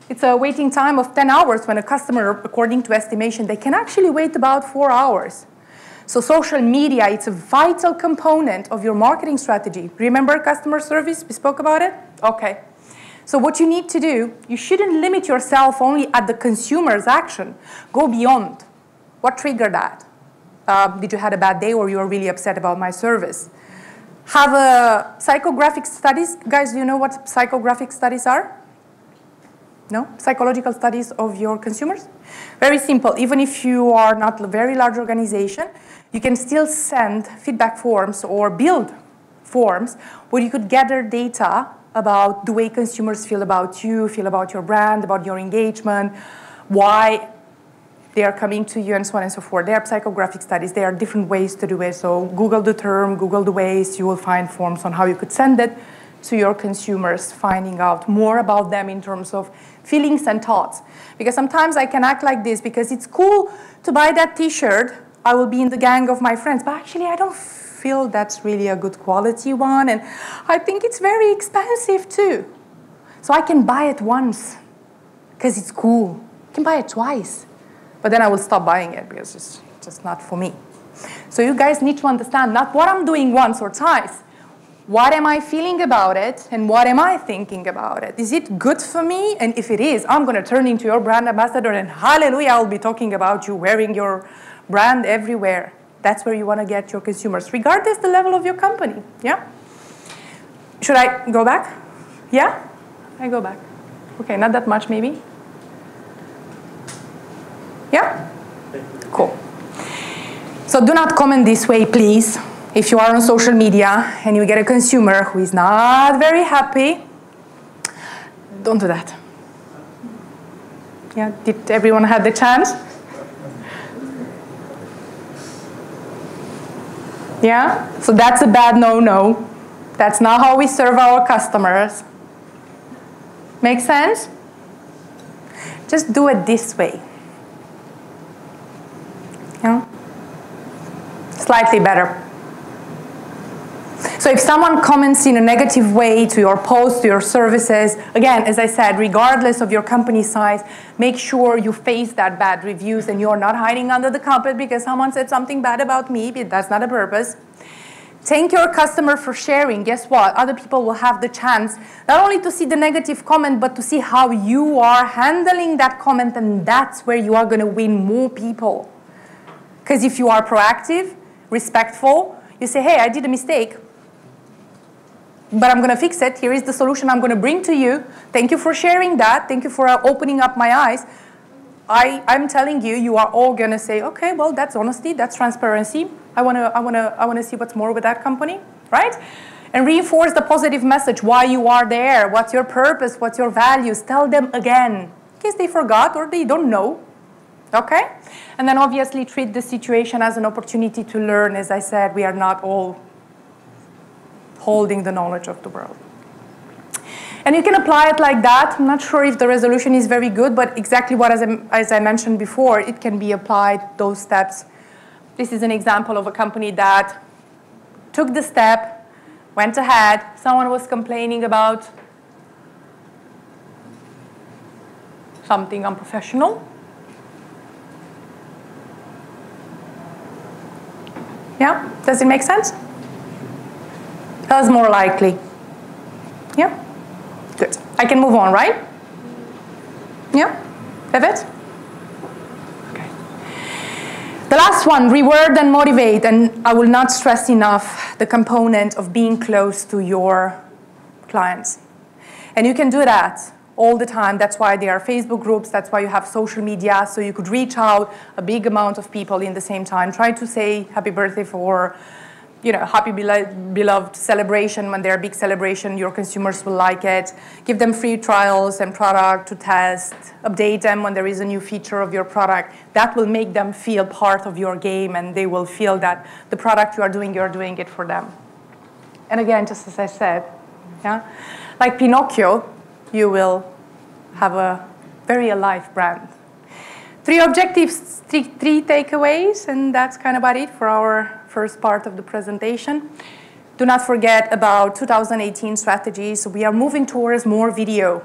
It's a waiting time of 10 hours when a customer, according to estimation, they can actually wait about 4 hours. So social media, it's a vital component of your marketing strategy. Remember customer service? We spoke about it? Okay. So what you need to do, you shouldn't limit yourself only at the consumer's action. Go beyond. What triggered that? Did you have a bad day, or you are really upset about my service? Have a psychographic studies. Guys, do you know what psychographic studies are? No? Psychological studies of your consumers? Very simple. Even if you are not a very large organization, you can still send feedback forms or build forms where you could gather data about the way consumers feel about you, feel about your brand, about your engagement, why they are coming to you, and so on and so forth. There are psychographic studies. There are different ways to do it. So Google the term, Google the ways. You will find forms on how you could send it to your consumers, finding out more about them in terms of feelings and thoughts. Because sometimes I can act like this because it's cool to buy that T-shirt. I will be in the gang of my friends. But actually, I don't feel that's really a good quality one, and I think it's very expensive too. So I can buy it once because it's cool. I can buy it twice, but then I will stop buying it because it's just not for me. So you guys need to understand not what I'm doing once or twice. What am I feeling about it, and what am I thinking about it? Is it good for me? And if it is, I'm going to turn into your brand ambassador, and hallelujah, I'll be talking about you wearing your brand everywhere. That's where you want to get your consumers, regardless the level of your company. Yeah? Should I go back? Yeah? I go back. Okay, not that much maybe. Yeah? Cool. So do not comment this way, please. If you are on social media and you get a consumer who is not very happy, don't do that. Yeah, did everyone have the chance? Yeah, so that's a bad no-no. That's not how we serve our customers. Make sense? Just do it this way. Yeah? Slightly better. So if someone comments in a negative way to your post, to your services, again, as I said, regardless of your company size, make sure you face that bad reviews and you're not hiding under the carpet because someone said something bad about me. That's not a purpose. Thank your customer for sharing. Guess what? Other people will have the chance not only to see the negative comment, but to see how you are handling that comment, and that's where you are going to win more people. Because if you are proactive, respectful, you say, hey, I did a mistake, but I'm going to fix it. Here is the solution I'm going to bring to you. Thank you for sharing that. Thank you for opening up my eyes. I'm telling you, you are all going to say, okay, well, that's honesty, that's transparency. I want to see what's more with that company, right? And reinforce the positive message, why you are there, what's your purpose, what's your values. Tell them again, in case they forgot or they don't know, okay? And then obviously treat the situation as an opportunity to learn. As I said, we are not all holding the knowledge of the world. And you can apply it like that. I'm not sure if the resolution is very good, but exactly what, as I mentioned before, it can be applied, those steps. This is an example of a company that took the step, went ahead. Someone was complaining about something unprofessional. Yeah? Does it make sense? That's more likely. Yeah? Good. I can move on, right? Yeah? Pivot? Okay. The last one, reward and motivate. And I will not stress enough the component of being close to your clients. And you can do that all the time. That's why there are Facebook groups. That's why you have social media. So you could reach out a big amount of people in the same time. Try to say happy birthday for, happy beloved celebration. When they're a big celebration, your consumers will like it. Give them free trials and product to test. Update them when there is a new feature of your product. That will make them feel part of your game, and they will feel that the product you're doing it for them. And again, just as I said, yeah, like Pinocchio, you will have a very alive brand. 3 objectives, three takeaways, and that's kind of about it for our first part of the presentation. Do not forget about 2018 strategies. We are moving towards more video,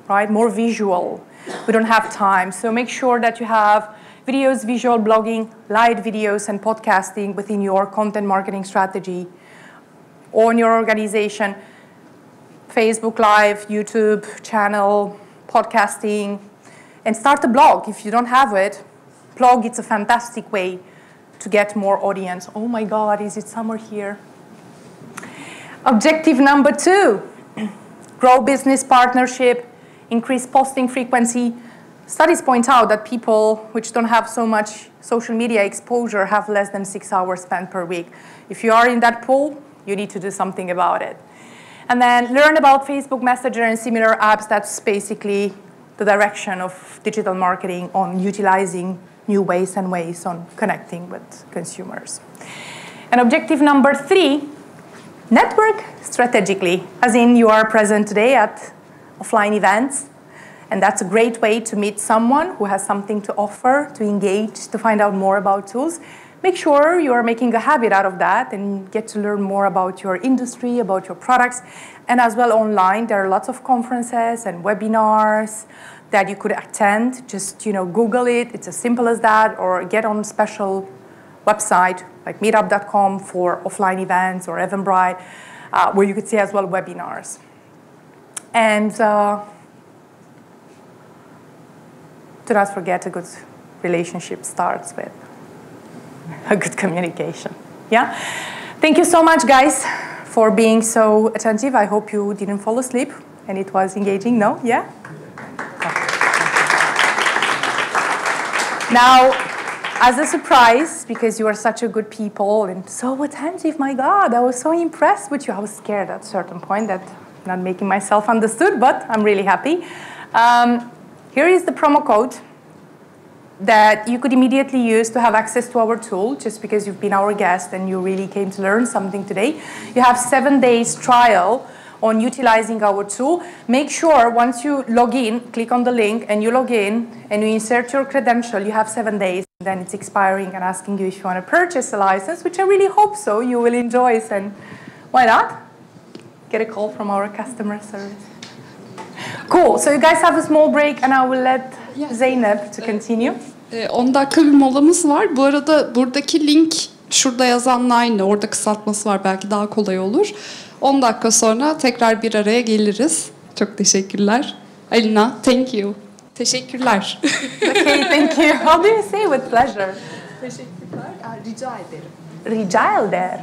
right? More visual. We don't have time. So make sure that you have videos, visual blogging, live videos, and podcasting within your content marketing strategy or in your organization. Facebook Live, YouTube channel, podcasting, and start a blog. If you don't have it, blog, it's a fantastic way to get more audience. Oh my God, is it summer here? Objective number 2, grow business partnership, increase posting frequency. Studies point out that people which don't have so much social media exposure have less than 6 hours spent per week. If you are in that pool, you need to do something about it. And then learn about Facebook Messenger and similar apps. That's basically the direction of digital marketing on utilizing new ways and ways on connecting with consumers. And objective number 3, network strategically, as in you are present today at offline events. And that's a great way to meet someone who has something to offer, to engage, to find out more about tools. Make sure you are making a habit out of that and get to learn more about your industry, about your products. And as well online, there are lots of conferences and webinars that you could attend. Just Google it. It's as simple as that. Or get on a special website like Meetup.com for offline events, or Eventbrite, where you could see as well webinars. And do not forget, a good relationship starts with a good communication. Yeah? Thank you so much, guys, for being so attentive. I hope you didn't fall asleep and it was engaging. No? Yeah? Now, as a surprise, because you are such a good people and so attentive, my God, I was so impressed with you. I was scared at a certain point that I'm not making myself understood, but I'm really happy. Here is the promo code that you could immediately use to have access to our tool, just because you've been our guest and you really came to learn something today. You have 7 days trial on utilizing our tool. Make sure once you log in, click on the link and you log in and you insert your credential, you have 7 days, and then it's expiring and asking you if you want to purchase a license, which I really hope so, you will enjoy it, and why not? Get a call from our customer service. Cool, so you guys have a small break and I will let Zeynep to continue. 10 dakika bir molamız var. Bu arada buradaki link şurada yazanla aynı. Orada kısaltması var. Belki daha kolay olur. 10 dakika sonra tekrar bir araya geliriz. Çok teşekkürler. Alina, thank you. Teşekkürler. Okay, thank you. How do you say with pleasure? Teşekkürler. Rica ederim. Rica ederim.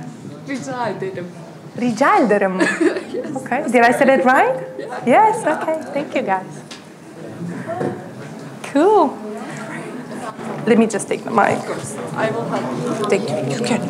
Rica ederim. Rica ederim. Okay, did I say it right? Yes, okay. Thank you, guys. Cool. Let me just take the mic. I will help you. Thank you. You can.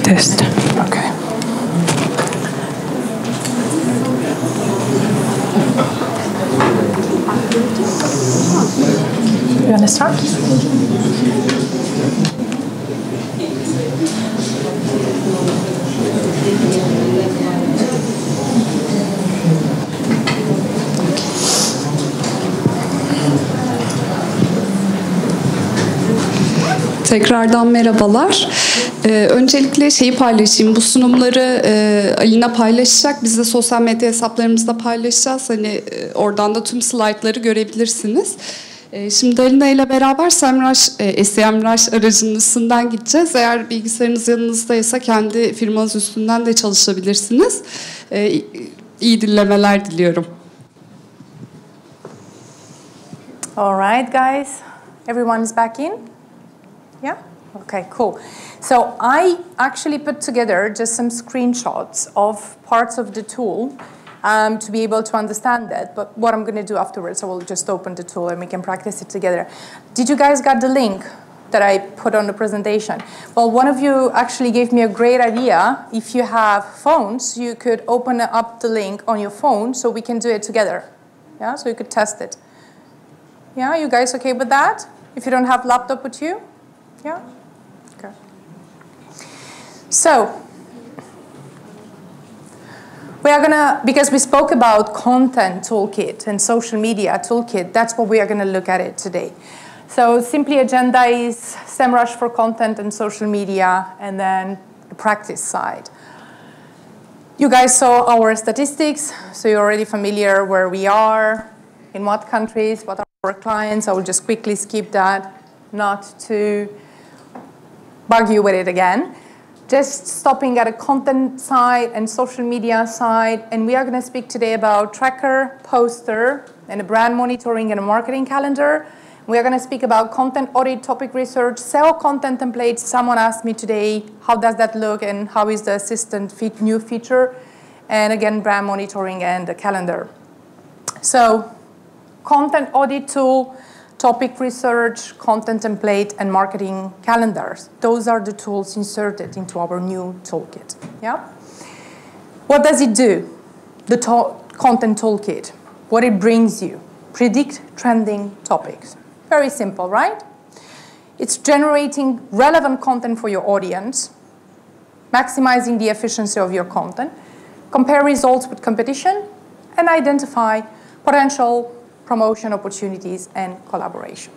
Test. Okay. You want to start? Tekrardan merhabalar. Öncelikle şeyi paylaşayım. Bu sunumları Alina paylaşacak. Biz de sosyal medya hesaplarımızda paylaşacağız. Hani oradan da tüm slaytları görebilirsiniz. Şimdi Alina ile beraber SEMrush aracının üstünden gideceğiz. Eğer bilgisayarınız yanınızdaysa kendi firmanız üstünden de çalışabilirsiniz. İyi dinlemeler diliyorum. All right, guys. Everyone is back in? Yeah? Okay, cool. So I actually put together just some screenshots of parts of the tool to be able to understand that. But what I'm going to do afterwards, I will just open the tool and we can practice it together. Did you guys get the link that I put on the presentation? Well, one of you actually gave me a great idea. If you have phones, you could open up the link on your phone so we can do it together. Yeah, so you could test it. Yeah, you guys okay with that? If you don't have laptop with you? Yeah? Okay. So, we are gonna, because we spoke about content toolkit and social media toolkit, that's what we are gonna look at it today. So simply agenda is SEMrush for content and social media, and then the practice side. You guys saw our statistics, so you're already familiar where we are, in what countries, what are our clients. I will just quickly skip that, not to bug you with it again. Just stopping at a content side and social media side, and we are going to speak today about tracker, poster, and a brand monitoring and a marketing calendar. We are going to speak about content audit, topic research, SEO content templates. Someone asked me today, how does that look and how is the assistant new feature? And again, brand monitoring and the calendar. So, content audit tool, topic research, content template, and marketing calendars. Those are the tools inserted into our new toolkit. Yeah? What does it do? The content toolkit. What it brings you. Predict trending topics. Very simple, right? It's generating relevant content for your audience, maximizing the efficiency of your content, compare results with competition, and identify potential promotion opportunities and collaboration.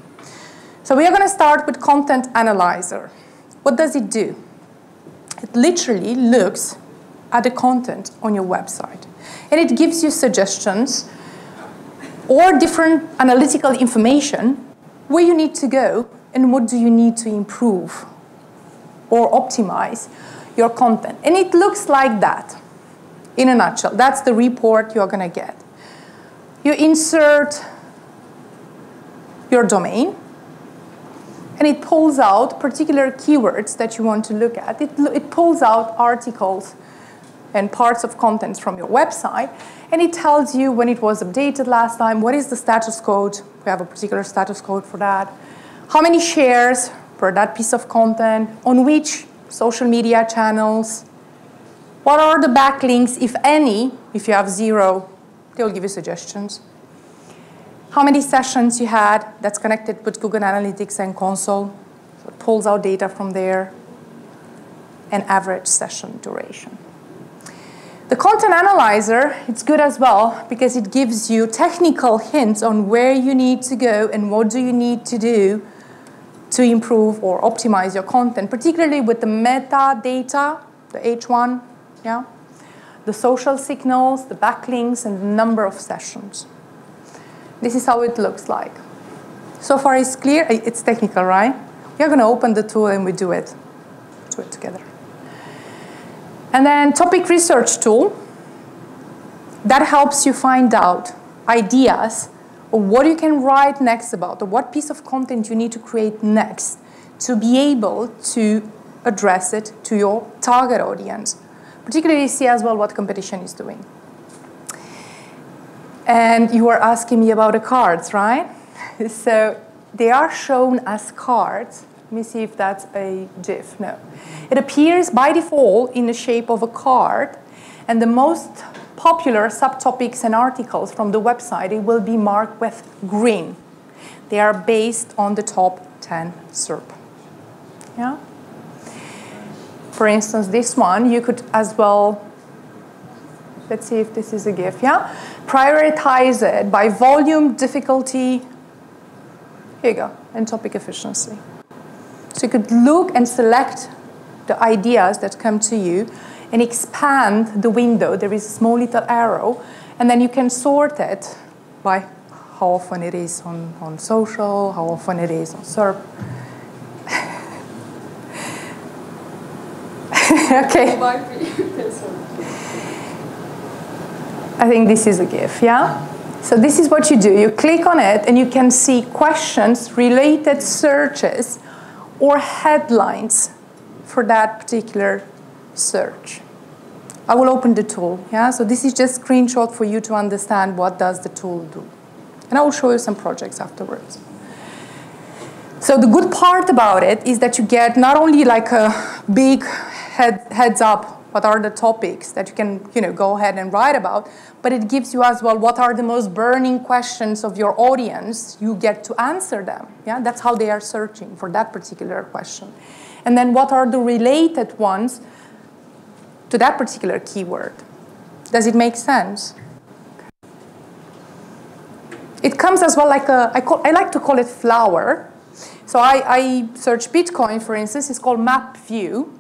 So we are going to start with Content Analyzer. What does it do? It literally looks at the content on your website, and it gives you suggestions or different analytical information where you need to go and what do you need to improve or optimize your content. And it looks like that in a nutshell. That's the report you're going to get. You insert your domain, and it pulls out particular keywords that you want to look at. It pulls out articles and parts of contents from your website, and it tells you when it was updated last time, what is the status code. We have a particular status code for that. How many shares per that piece of content, on which social media channels, what are the backlinks, if any. If you have 0, they'll give you suggestions. How many sessions you had that's connected with Google Analytics and Console. So it pulls out data from there. And average session duration. The Content Analyzer, it's good as well because it gives you technical hints on where you need to go and what do you need to do to improve or optimize your content, particularly with the metadata, the H1, yeah? The social signals, the backlinks, and the number of sessions. This is how it looks like. So far it's clear. It's technical, right? We're going to open the tool and we do it together. And then topic research tool. That helps you find out ideas of what you can write next about, or what piece of content you need to create next to be able to address it to your target audience. Particularly see as well what competition is doing. And you were asking me about the cards, right? So they are shown as cards Let me see if that's a GIF. No. It appears by default in the shape of a card, and the most popular subtopics and articles from the website, it will be marked with green. They are based on the top 10 SERP. Yeah? For instance, this one, you could as well, let's see if this is a GIF, yeah? Prioritize it by volume, difficulty, here you go, and topic efficiency. So you could look and select the ideas that come to you and expand the window. There is a small little arrow, and then you can sort it by how often it is on social, how often it is on SERP. Okay. I think this is a GIF, yeah? So this is what you do. You click on it, and you can see questions, related searches, or headlines for that particular search. I will open the tool, yeah? So this is just a screenshot for you to understand what does the tool do. And I will show you some projects afterwards. So the good part about it is that you get not only like a big heads up what are the topics that you can go ahead and write about, but it gives you as well what are the most burning questions of your audience. You get to answer them. Yeah? That's how they are searching for that particular question. And then what are the related ones to that particular keyword? Does it make sense? It comes as well like I like to call it flower. So I search Bitcoin, for instance. It's called map view.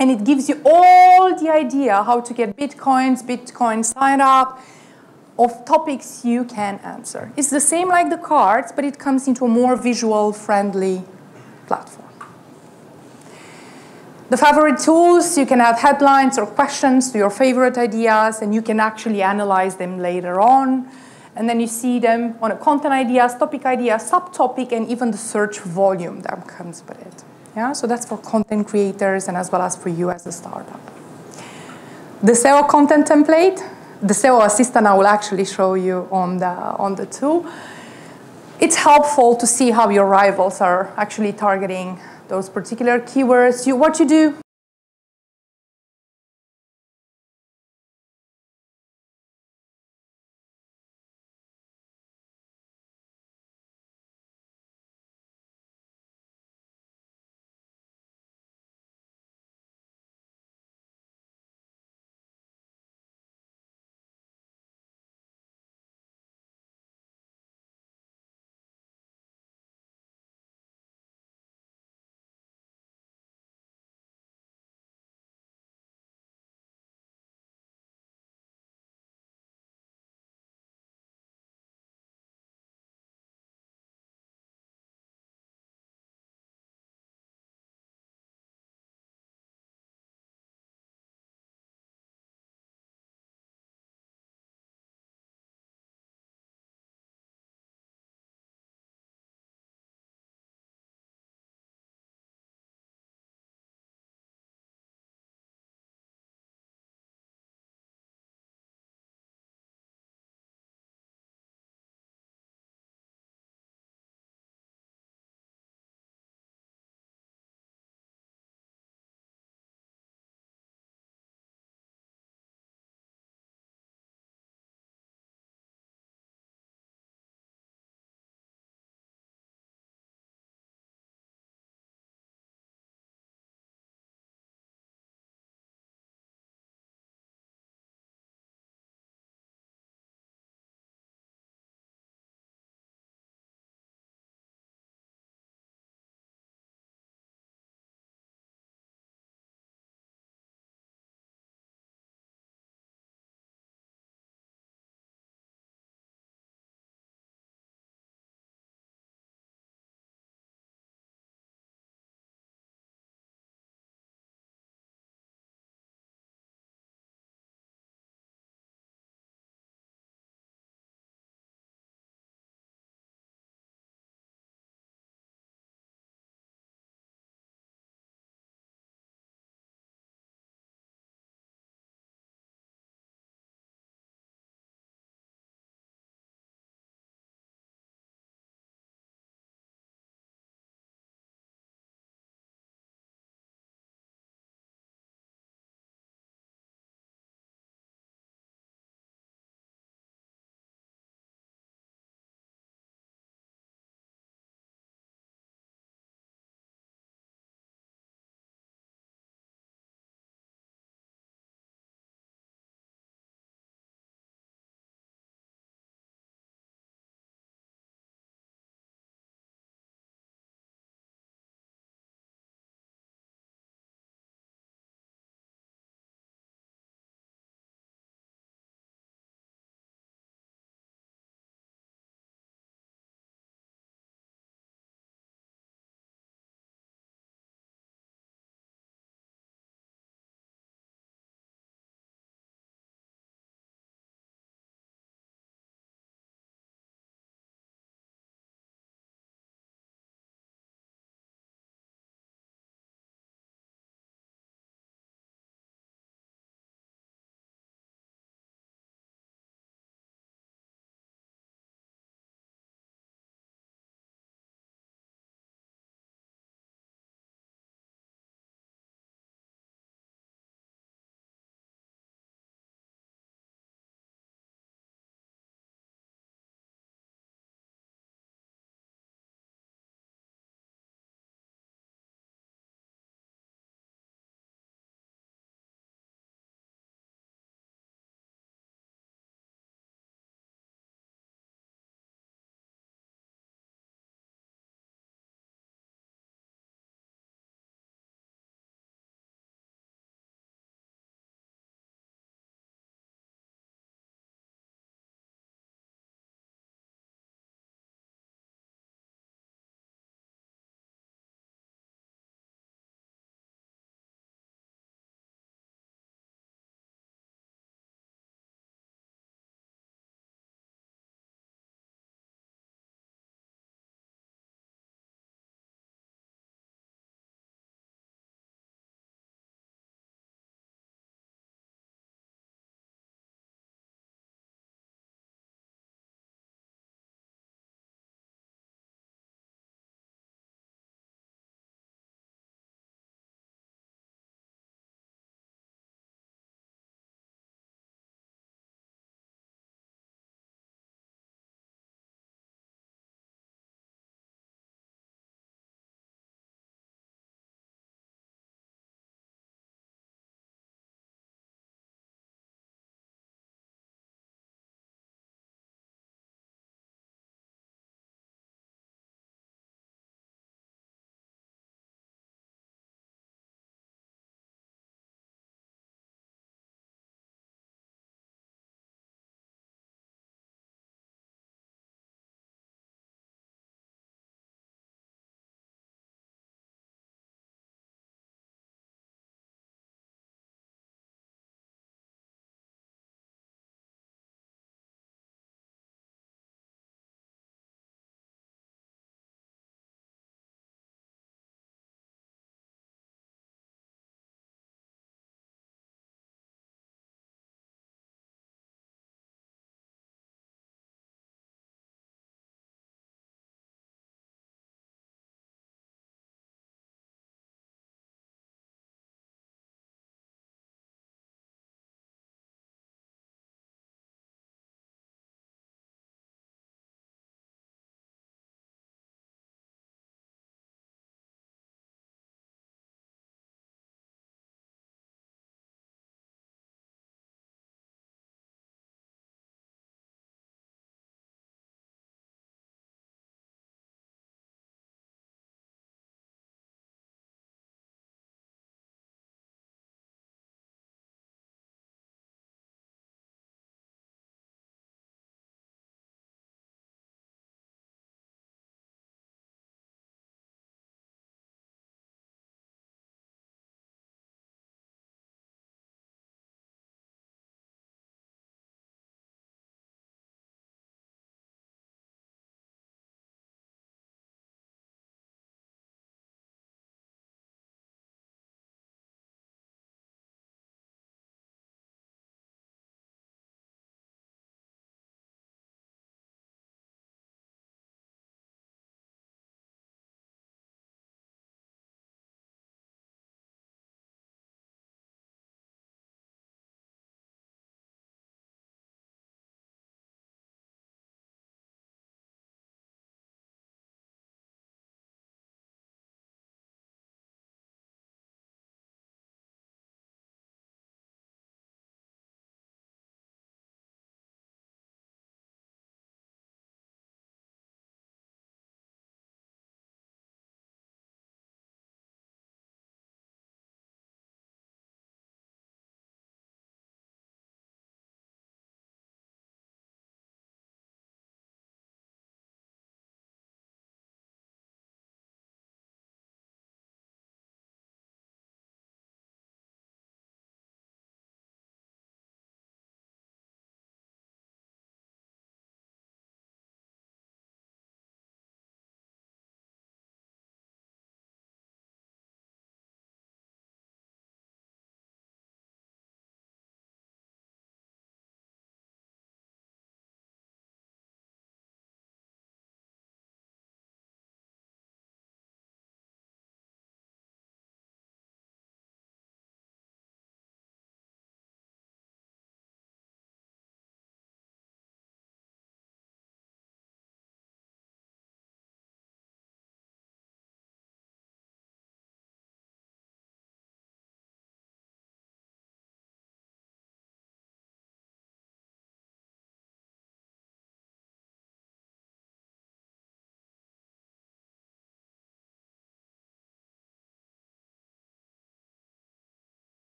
And it gives you all the idea how to get Bitcoin sign up, of topics you can answer. It's the same like the cards, but it comes into a more visual-friendly platform. The favorite tools, you can add headlines or questions to your favorite ideas, and you can actually analyze them later on. And then you see them on a content ideas, topic ideas, subtopic, and even the search volume that comes with it. Yeah, so that's for content creators and as well as for you as a startup. The SEO content template, the SEO assistant I will actually show you on the tool. It's helpful to see how your rivals are actually targeting those particular keywords. What you do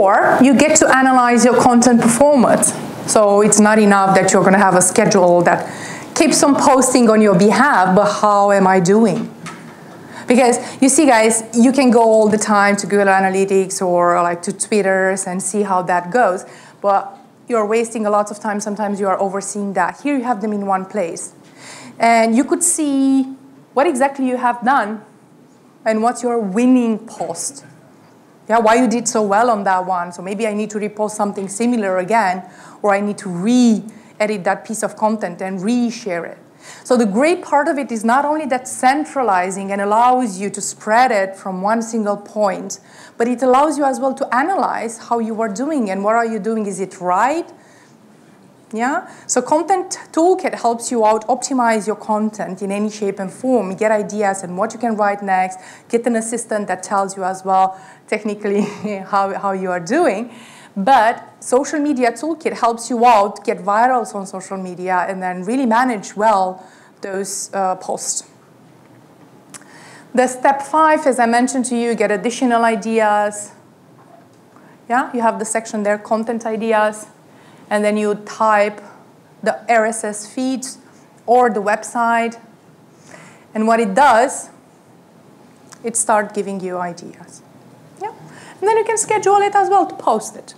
Or you get to analyze your content performance. So it's not enough that you're going to have a schedule that keeps on posting on your behalf, but how am I doing? Because you see, guys, you can go all the time to Google Analytics or like to Twitter and see how that goes, but you're wasting a lot of time. Sometimes you are overseeing that. Here you have them in one place. And you could see what exactly you have done and what's your winning post. Yeah, why you did so well on that one. So maybe I need to repost something similar again, or I need to re-edit that piece of content and re-share it. So the great part of it is not only that centralizing and allows you to spread it from one single point, but it allows you as well to analyze how you are doing and what are you doing. Is it right? Yeah? So Content Toolkit helps you out optimize your content in any shape and form, get ideas and what you can write next, get an assistant that tells you as well technically how you are doing. But Social Media Toolkit helps you out, get virals on social media, and then really manage well those posts. The step 5, as I mentioned to you, get additional ideas. Yeah, you have the section there, content ideas. And then you type the RSS feeds or the website. And what it does, it starts giving you ideas. Yeah? And then you can schedule it as well to post it.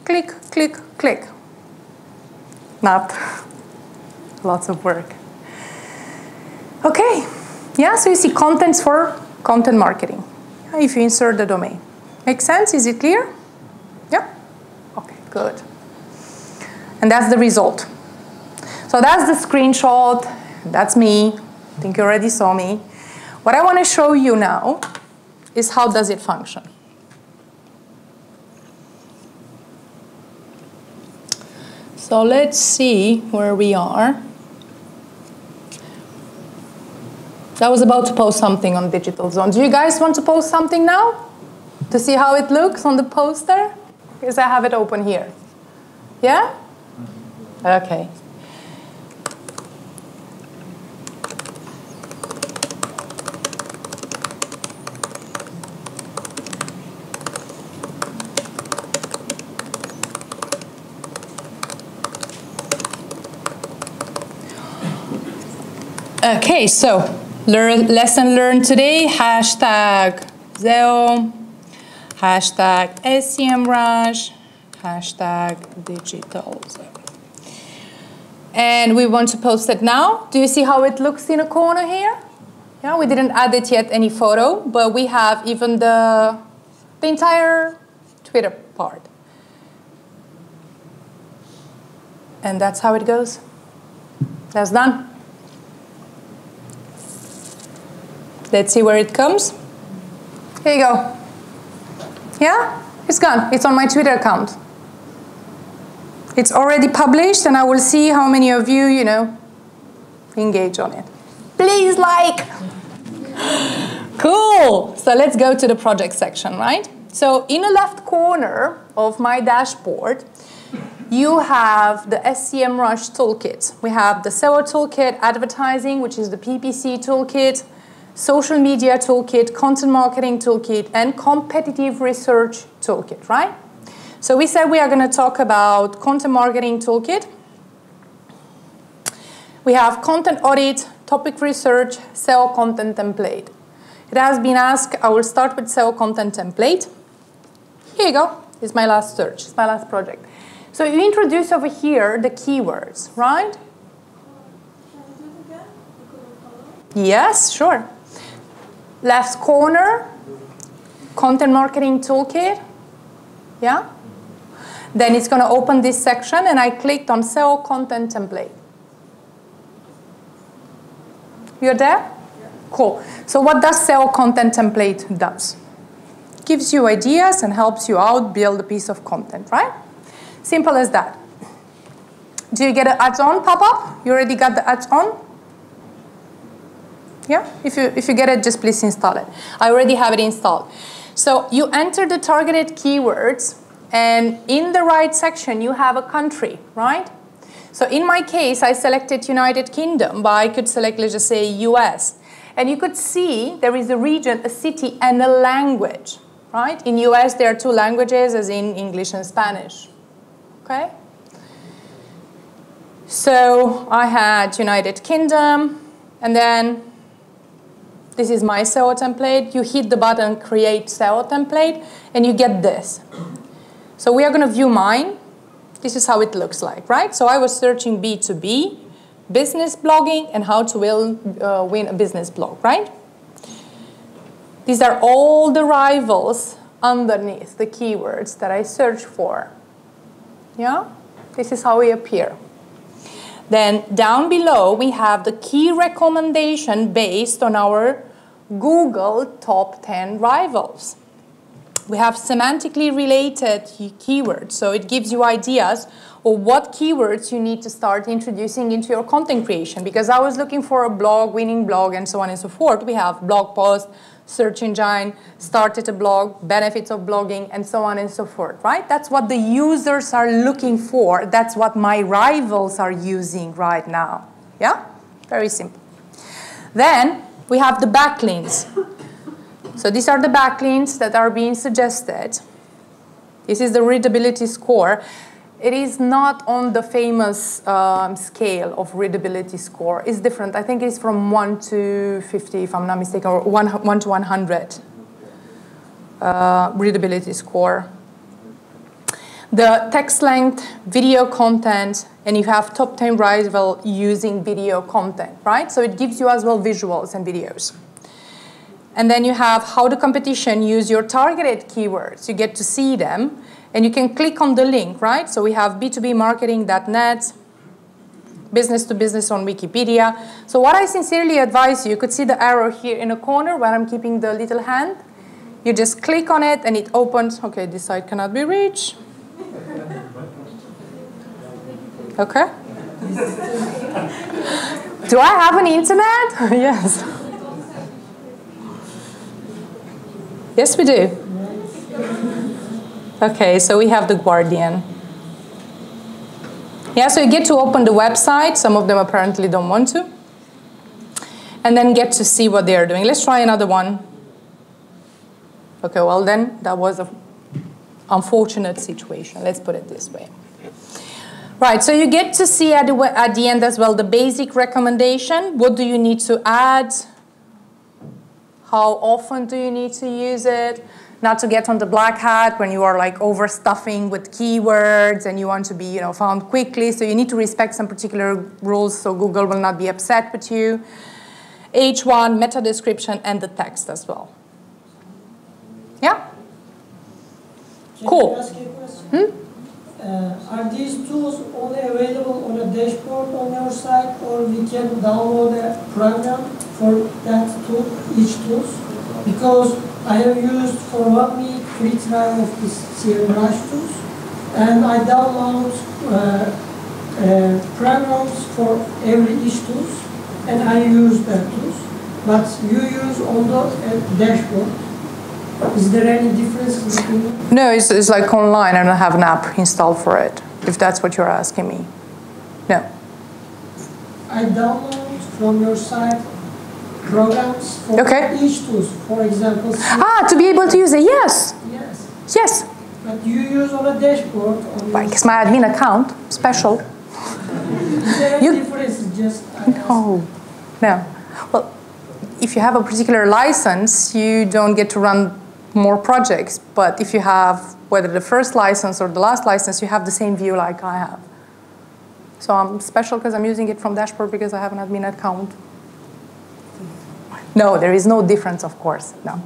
Click, click, click. Not lots of work. Okay. Yeah, so you see contents for content marketing. If you insert the domain. Make sense? Is it clear? Yeah? Okay, good. And that's the result. So that's the screenshot. That's me. I think you already saw me. What I want to show you now is how does it function. So let's see where we are. I was about to post something on Digitalzone. Do you guys want to post something now? To see how it looks on the poster? Because I have it open here. Yeah? Okay. Okay, so lesson learned today, hashtag SEO, hashtag SEMrush, hashtag Digitalzone. And we want to post it now. Do you see how it looks in a corner here? Yeah, we didn't add it yet, any photo, but we have even the entire Twitter part. And that's how it goes. That's done. Let's see where it comes. Here you go. Yeah, it's gone. It's on my Twitter account. It's already published, and I will see how many of you, engage on it. Please like. Cool. So let's go to the project section, right? So in the left corner of my dashboard, you have the SEMrush toolkit. We have the SEO toolkit, advertising, which is the PPC toolkit, social media toolkit, content marketing toolkit, and competitive research toolkit, right? So we said we are going to talk about content marketing toolkit. We have content audit, topic research, SEO content template. It has been asked, I will start with SEO content template. Here you go. It's my last search. It's my last project. So you introduce over here the keywords, right? Yes, sure. Left corner, content marketing toolkit. Yeah? Then it's going to open this section, and I clicked on SEO content template. You're there? Yeah. Cool. So what does SEO content template does? Gives you ideas and helps you out build a piece of content, right? Simple as that. Do you get an add-on pop-up? You already got the add-on? Yeah? If you get it, just please install it. I already have it installed. So you enter the targeted keywords, and in the right section, you have a country, right? So in my case, I selected United Kingdom, but I could select, let's just say, US. And you could see there is a region, a city, and a language. right? In US, there are two languages, as in English and Spanish, okay? So I had United Kingdom, and then this is my SEO template. You hit the button, create SEO template, and you get this. So we are going to view mine. This is how it looks like, right? So I was searching B2B, business blogging, and how to win a business blog, right? These are all the rivals underneath the keywords that I search for. Yeah? This is how we appear. Then down below, we have the key recommendation based on our Google top 10 rivals. We have semantically related keywords, so it gives you ideas of what keywords you need to start introducing into your content creation. Because I was looking for a blog, winning blog, and so on and so forth. We have blog post, search engine, started a blog, benefits of blogging, and so on and so forth, right? That's what the users are looking for. That's what my rivals are using right now. Yeah? Very simple. Then we have the backlinks. So these are the backlinks that are being suggested. This is the readability score. It is not on the famous scale of readability score. It's different. I think it's from 1 to 50, if I'm not mistaken, or 1 to 100 readability score. The text length, video content, and you have top 10 rival using video content, right? So it gives you as well visuals and videos. And then you have how the competition use your targeted keywords. You get to see them. And you can click on the link, right? So we have b2bmarketing.net, business to business on Wikipedia. So what I sincerely advise you could see the arrow here in the corner where I'm keeping the little hand. You just click on it and it opens. Okay, this site cannot be reached. Okay. Do I have an internet? Yes. Yes, we do. Okay, so we have the Guardian. Yeah, so you get to open the website. Some of them apparently don't want to. And then get to see what they're doing. Let's try another one. Okay, well then, that was an unfortunate situation. Let's put it this way. Right, so you get to see at the end as well the basic recommendation. What do you need to add? How often do you need to use it? Not to get on the black hat when you are like overstuffing with keywords and you want to be, found quickly. So you need to respect some particular rules so Google will not be upset with you. H1, meta description, and the text as well. Yeah? Cool. Can I ask you a question? Are these tools only available on a dashboard on your site, or we can download a program for that tool, each tool? Because I have used for 1 week free trial of this CMrush tools, and I download programs for every each tools, and I use that tools. But you use on the dashboard. Is there any difference between them? No, it's like online. I don't have an app installed for it, if that's what you're asking me. No. I download from your site programs for each tool. For example, to be able to use it, yes. Yes. Yes. But you use on a dashboard. Because my admin account, special. Is there any difference? Just No. Well, if you have a particular license, you don't get to run more projects. But if you have, whether the first license or the last license, you have the same view like I have. So I'm special because I'm using it from dashboard because I have an admin account. No, there is no difference, of course. No.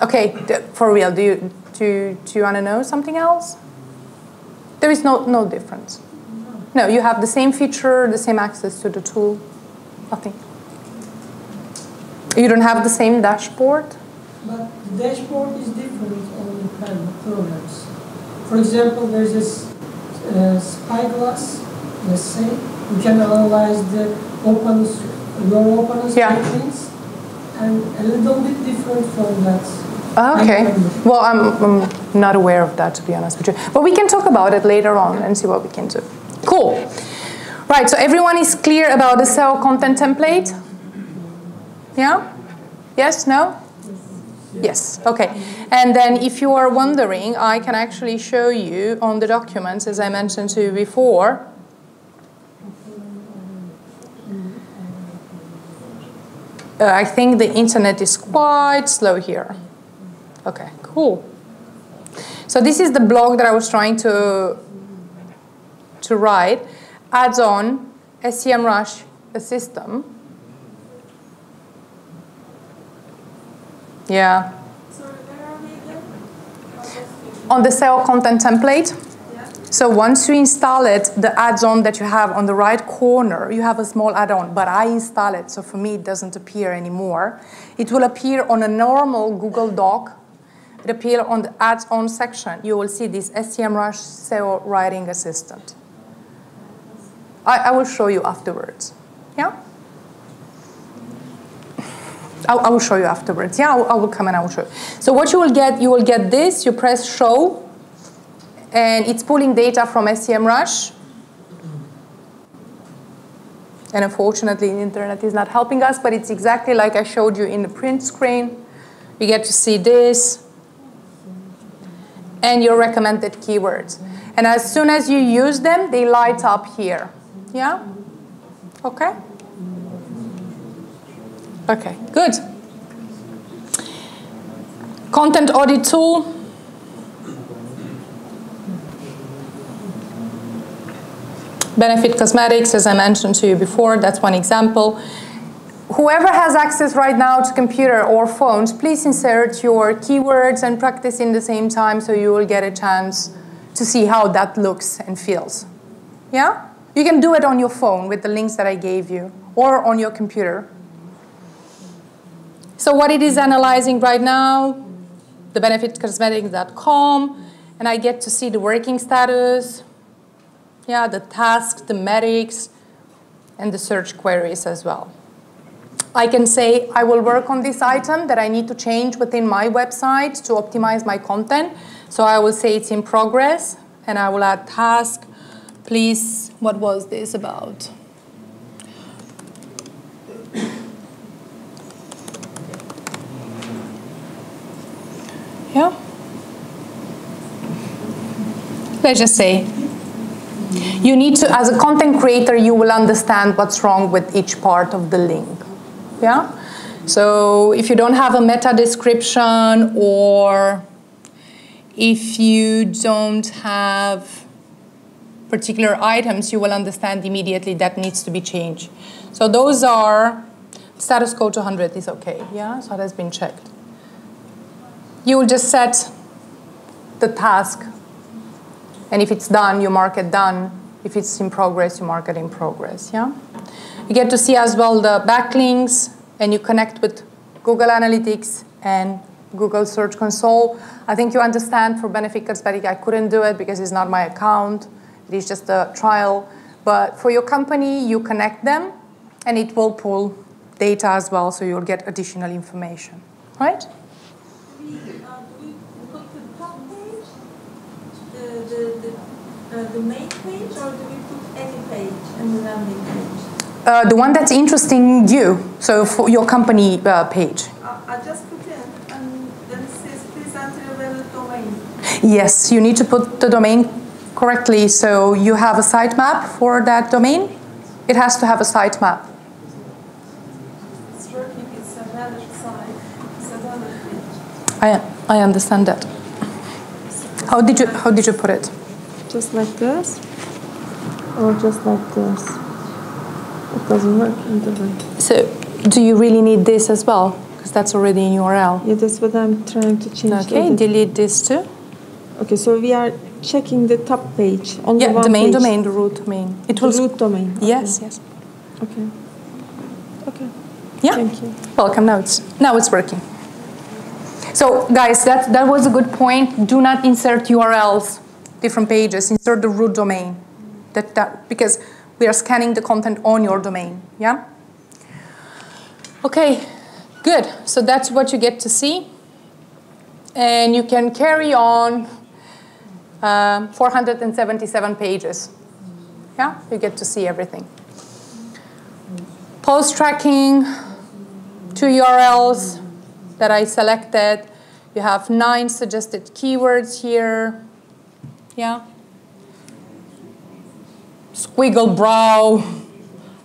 Okay, for real, do you want to know something else? There is no difference. No, you have the same feature, the same access to the tool. Nothing. You don't have the same dashboard? But the dashboard is different on the programs. For example, there's this spyglass, let's say. You can analyze the your openness ratings, and a little bit different from that. Okay. Well, I'm not aware of that, to be honest with you. But we can talk about it later on and see what we can do. Cool. Right, so everyone is clear about the SEO content template? Yeah? Yes? No? Yes, okay. And then if you are wondering, I can actually show you on the documents, as I mentioned to you before. I think the internet is quite slow here. Okay, cool. So this is the blog that I was trying to write. Adds on SEMrush, a system. Yeah. Sorry, where are we again? On the SEO content template. Yeah. So once you install it, the add-on that you have on the right corner, you have a small add-on, but I install it, so for me it doesn't appear anymore. It will appear on a normal Google Doc. It appears on the add-on section. You will see this SEMrush SEO Writing Assistant. I will show you afterwards. Yeah? I will show you afterwards. Yeah, I will come and I will show you. So what you will get this. You press show, and it's pulling data from SEMrush. And unfortunately, the internet is not helping us, but it's exactly like I showed you in the print screen. You get to see this and your recommended keywords. And as soon as you use them, they light up here. Yeah? Okay? Okay, good. Content audit tool. Benefit Cosmetics, as I mentioned to you before, that's one example. Whoever has access right now to computer or phones, please insert your keywords and practice in the same time so you will get a chance to see how that looks and feels. Yeah? You can do it on your phone with the links that I gave you, or on your computer. So what it is analyzing right now, the benefitcosmetics.com, and I get to see the working status, yeah, the tasks, the metrics, and the search queries as well. I can say I will work on this item that I need to change within my website to optimize my content. So I will say it's in progress, and I will add task. Please, what was this about? Yeah. Let's just say, you need to, as a content creator, you will understand what's wrong with each part of the link. Yeah? So if you don't have a meta description, or if you don't have particular items, you will understand immediately that needs to be changed. So those are, status code 200 is okay. Yeah, so that has been checked. You will just set the task, and if it's done, you mark it done. If it's in progress, you mark it in progress. Yeah? You get to see as well the backlinks, and you connect with Google Analytics and Google Search Console. I think you understand for Benefit Cosmetics, I couldn't do it because it's not my account. It is just a trial. But for your company, you connect them, and it will pull data as well, so you'll get additional information. Right? Do we put the top page, the main page, or do we put any page and the landing page? The one that's interesting you, so for your company page. I just put in, and then it says please enter a valid domain. Yes, you need to put the domain correctly, so you have a sitemap for that domain. It has to have a sitemap. It's working, it's a valid site, it's a valid page. I understand that. How did you put it? Just like this, or just like this? It doesn't work either way. So, do you really need this as well? Because that's already in URL. Yeah, that's what I'm trying to change. Okay, delete this too. Okay, so we are checking the top page on the Yeah, one the main page. domain, the root domain. It The will. root domain. Okay. Yes, yes. Okay. Okay. Yeah. Thank you. Welcome. Now it's working. So, guys, that was a good point. Do not insert URLs, different pages. Insert the root domain. Because we are scanning the content on your domain. Yeah. Okay. Good. So that's what you get to see, and you can carry on. 477 pages. Yeah, you get to see everything. Post tracking, 2 URLs that I selected. You have 9 suggested keywords here. Yeah. Squiggle brow.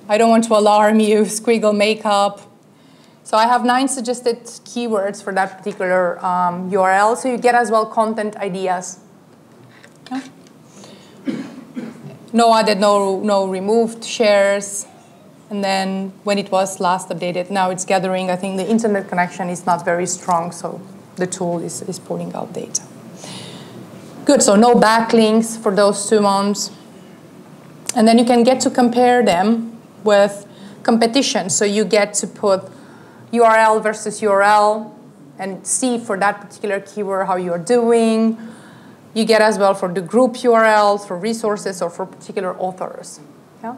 I don't want to alarm you. Squiggle makeup. So I have 9 suggested keywords for that particular URL. So you get as well content ideas. Yeah. No added, no removed shares. And then when it was last updated, now it's gathering. I think the internet connection is not very strong, so the tool is pulling out data. Good, so no backlinks for those 2 months. And then you can get to compare them with competition. So you get to put URL versus URL and see for that particular keyword how you're doing. You get as well for the group URLs, for resources, or for particular authors. Yeah?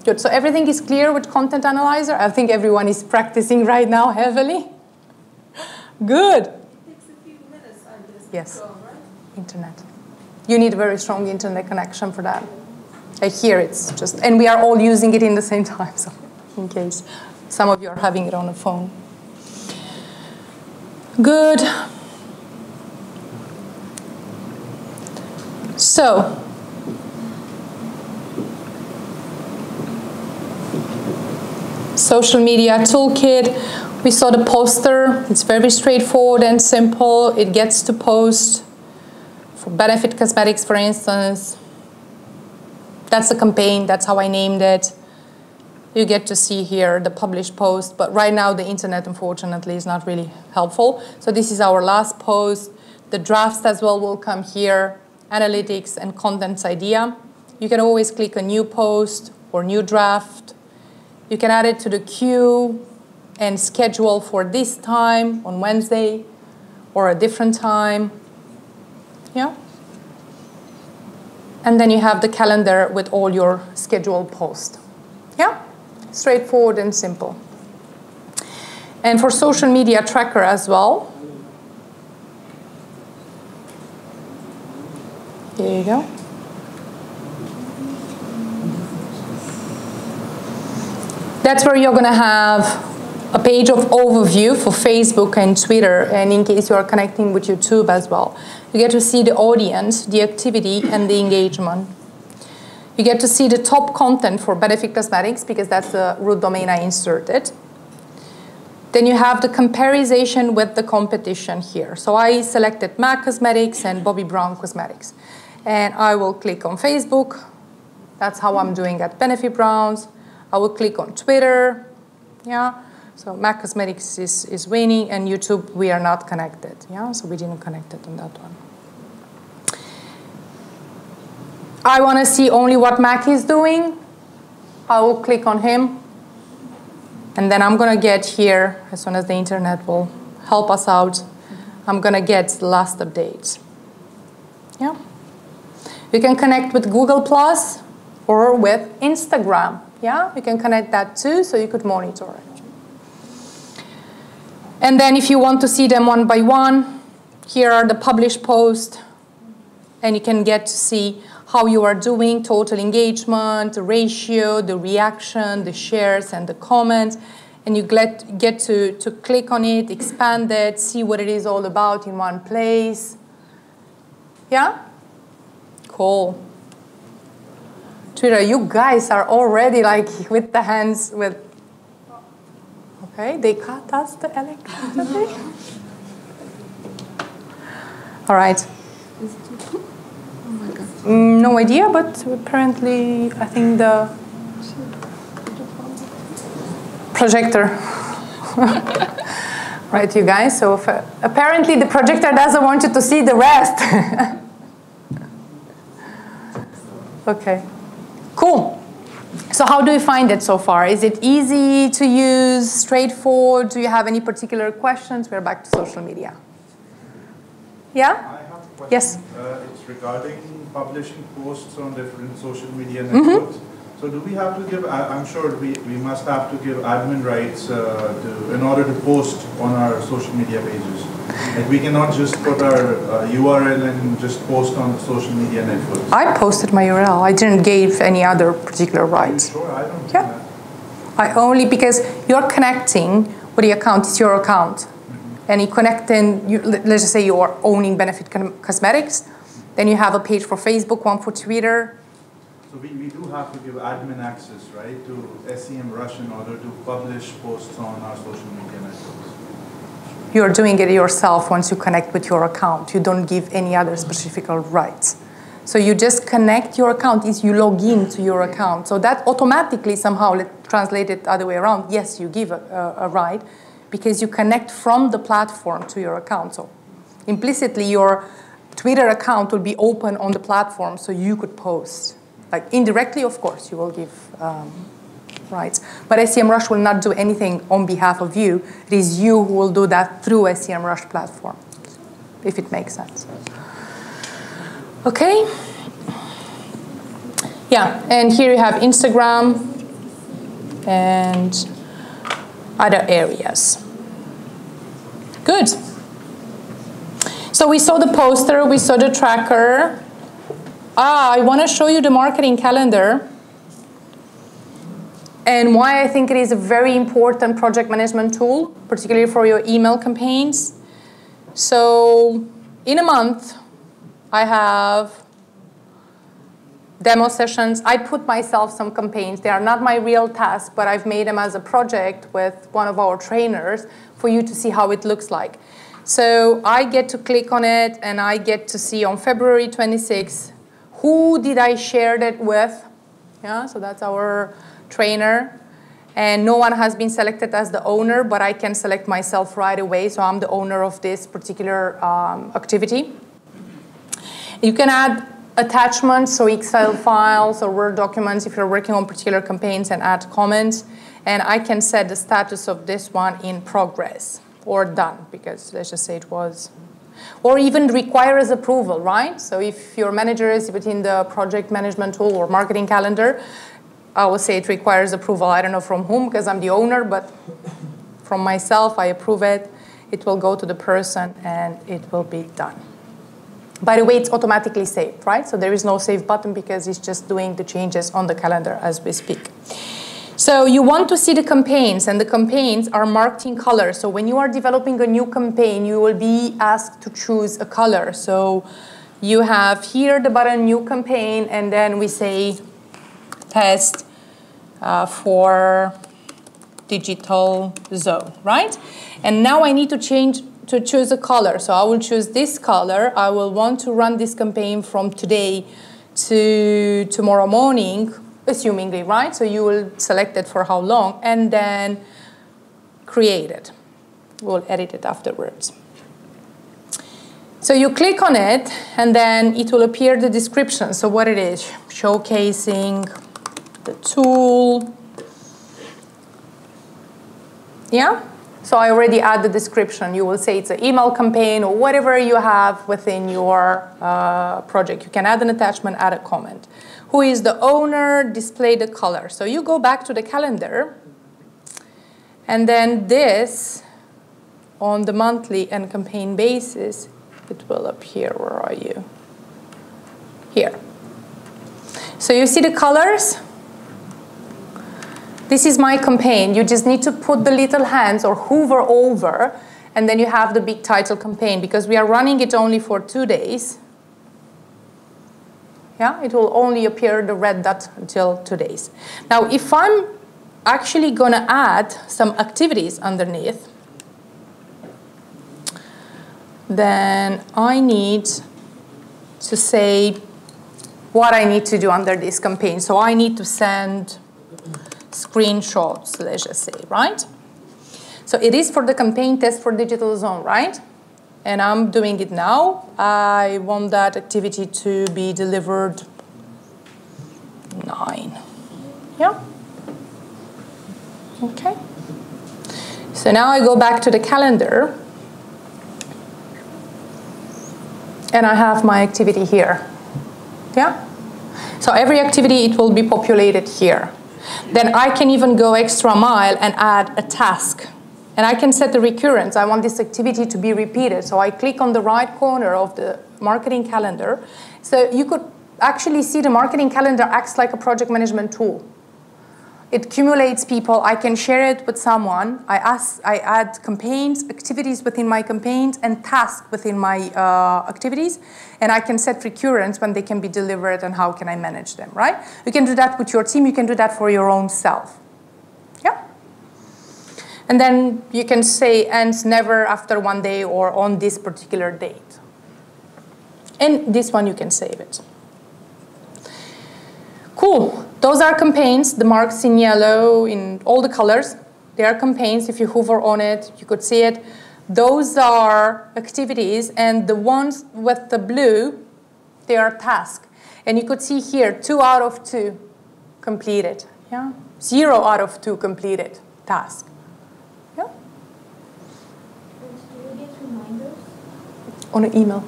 Good, so everything is clear with Content Analyzer. I think everyone is practicing right now heavily. Good. It takes a few minutes, I guess. Yes. Go, right? Internet. You need a very strong internet connection for that. Here it's just, and we are all using it in the same time, so in case some of you are having it on a phone. Good. So, social media toolkit. We saw the poster. It's very straightforward and simple. It gets to post for Benefit Cosmetics, for instance. That's the campaign. That's how I named it. You get to see here the published post. But right now, the internet, unfortunately, is not really helpful. So this is our last post. The drafts as well will come here. Analytics and contents idea. You can always click on new post or new draft. You can add it to the queue and schedule for this time on Wednesday or a different time. Yeah. And then you have the calendar with all your scheduled posts. Yeah. Straightforward and simple. And for social media tracker as well. Here you go. That's where you're going to have a page of overview for Facebook and Twitter, and in case you are connecting with YouTube as well. You get to see the audience, the activity, and the engagement. You get to see the top content for Benefit Cosmetics, because that's the root domain I inserted. Then you have the comparison with the competition here. So I selected MAC Cosmetics and Bobbi Brown Cosmetics. And I will click on Facebook. That's how I'm doing at Benefit Browns. I will click on Twitter. Yeah. So MAC Cosmetics is winning, and YouTube, we are not connected. Yeah. So we didn't connect it on that one. I want to see only what MAC is doing. I will click on him. And then I'm going to get here, as soon as the internet will help us out, I'm going to get the last update. Yeah. You can connect with Google Plus or with Instagram. Yeah, you can connect that too, so you could monitor it. And then if you want to see them one by one, here are the published posts, and you can get to see how you are doing, total engagement, the ratio, the reaction, the shares, and the comments. And you get to click on it, expand it, see what it is all about in one place. Yeah? Cool. Twitter, you guys are already like with the hands with, okay, they cut us the electricity. All right. No idea, but apparently I think the projector. Right, you guys, so apparently the projector doesn't want you to see the rest. Okay. Cool. So how do you find it so far? Is it easy to use, straightforward? Do you have any particular questions? We're back to social media. Yeah? I have a question. Yes. It's regarding publishing posts on different social media networks. So do we have to give, I'm sure we must have to give admin rights in order to post on our social media pages. Like we cannot just put our URL and just post on social media networks. I posted my URL. I didn't give any other particular rights. Sure, I don't Yeah. I only, because you're connecting with the account, it's your account. and you connect in, let's just say you are owning Benefit Cosmetics, then you have a page for Facebook, one for Twitter. So we do have to give admin access, right, to SEM Rush in order to publish posts on our social media networks. You're doing it yourself once you connect with your account. You don't give any other specific rights. So you just connect your account, is you log in to your account. So that automatically somehow, let's translate it the other way around, yes, you give a right, because you connect from the platform to your account. So implicitly, your Twitter account will be open on the platform so you could post. Like indirectly, of course, you will give rights. But SEMrush will not do anything on behalf of you. It is you who will do that through SEMrush platform, if it makes sense. Okay? Yeah, and here you have Instagram and other areas. Good. So we saw the poster, we saw the tracker. I want to show you the marketing calendar and why I think it is a very important project management tool, particularly for your email campaigns. So in a month, I have demo sessions. I put myself some campaigns. They are not my real task, but I've made them as a project with one of our trainers for you to see how it looks like. So I get to click on it, and I get to see on February 26th, who did I share that with? Yeah, so that's our trainer. And no one has been selected as the owner, but I can select myself right away. So I'm the owner of this particular activity. You can add attachments, so Excel files or Word documents if you're working on particular campaigns, and add comments. And I can set the status of this one in progress or done, because let's just say it was. Or even requires approval, right? So if your manager is within the project management tool or marketing calendar, I will say it requires approval. I don't know from whom, because I'm the owner, but from myself, I approve it. It will go to the person, and it will be done. By the way, it's automatically saved, right? So there is no save button because it's just doing the changes on the calendar as we speak. So you want to see the campaigns, and the campaigns are marked in color. So when you are developing a new campaign, you will be asked to choose a color. So you have here the button New Campaign, and then we say test for Digitalzone, right? And now I need to choose a color. So I will choose this color. I will want to run this campaign from today to tomorrow morning, assumingly, right? So you will select it for how long, and then create it. We'll edit it afterwards. So you click on it, and then it will appear the description. So what it is, showcasing the tool. Yeah? So I already add the description. You will say it's an email campaign or whatever you have within your project. You can add an attachment, add a comment. Who is the owner? Display the color. So you go back to the calendar, and then this, on the monthly and campaign basis, it will appear. Where are you? Here. So you see the colors? This is my campaign. You just need to put the little hands or hover over, and then you have the big title campaign, because we are running it only for 2 days. Yeah, it will only appear the red dot until 2 days. Now, if I'm actually going to add some activities underneath, then I need to say what I need to do under this campaign. So I need to send screenshots, let's just say, right? So it is for the campaign test for Digitalzone, right? And I'm doing it now. I want that activity to be delivered 9. Yeah? Okay. So now I go back to the calendar, and I have my activity here. Yeah? So every activity, it will be populated here. Then I can even go extra mile and add a task. And I can set the recurrence. I want this activity to be repeated. So I click on the right corner of the marketing calendar. So you could actually see the marketing calendar acts like a project management tool. It accumulates people. I can share it with someone. I add campaigns, activities within my campaigns, and tasks within my activities. And I can set recurrence when they can be delivered and how can I manage them, right? You can do that with your team. You can do that for your own self. Yeah? And then you can say ends never after 1 day or on this particular date. And this one you can save it. Cool. Those are campaigns, the marks in yellow, in all the colors. They are campaigns. If you hover on it, you could see it. Those are activities, and the ones with the blue, they are tasks. And you could see here, 2 out of 2 completed. Yeah? 0 out of 2 completed task. Yeah? And do you get reminders? On an email.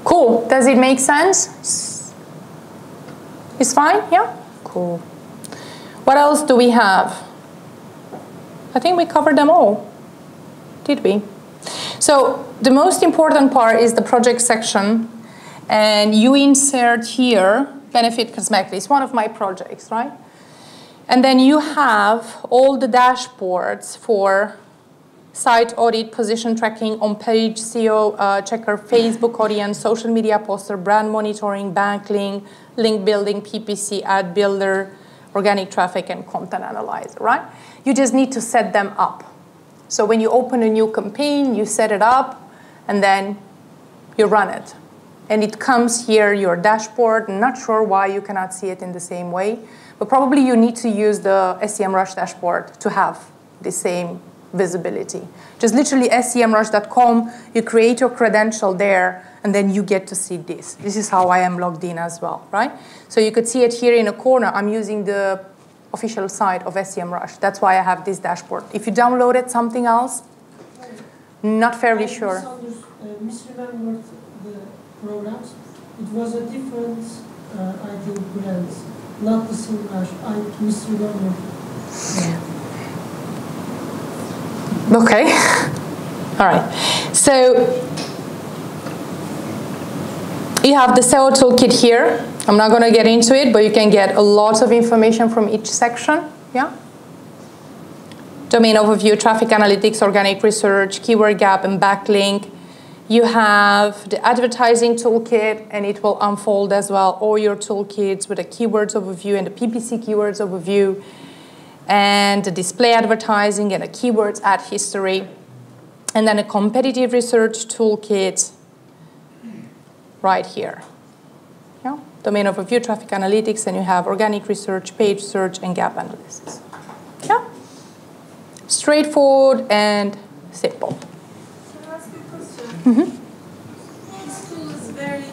Cool. Does it make sense? It's fine? Yeah? Cool. What else do we have? I think we covered them all. Did we? So the most important part is the project section. And you insert here benefit cosmetic. It's one of my projects, right? And then you have all the dashboards for site audit, position tracking, on-page SEO checker, Facebook audience, social media poster, brand monitoring, backlink, link building, PPC, ad builder, organic traffic, and content analyzer, right? You just need to set them up. So when you open a new campaign, you set it up, and then you run it. And it comes here, your dashboard. I'm not sure why you cannot see it in the same way, but probably you need to use the SEMrush dashboard to have the same visibility. Just literally semrush.com, you create your credential there, and then you get to see this. This is how I am logged in as well, right? So you could see it here in a corner. I'm using the official site of SEMrush. That's why I have this dashboard. If you downloaded something else, not fairly sure. I misremembered the programs. It was a different, I think, brand, not the SEMrush. I misremembered. Okay. All right. So you have the SEO toolkit here. I'm not going to get into it, but you can get a lot of information from each section. Yeah. Domain overview, traffic analytics, organic research, keyword gap, and backlink. You have the advertising toolkit, and it will unfold as well all your toolkits with a keywords overview and the PPC keywords overview, and the display advertising and a keywords ad history, and then a competitive research toolkit right here. Yeah? Domain overview, traffic analytics, and you have organic research, page search, and gap analysis. Yeah? Straightforward and simple. Can I ask you a question? Mm-hmm. This tool is very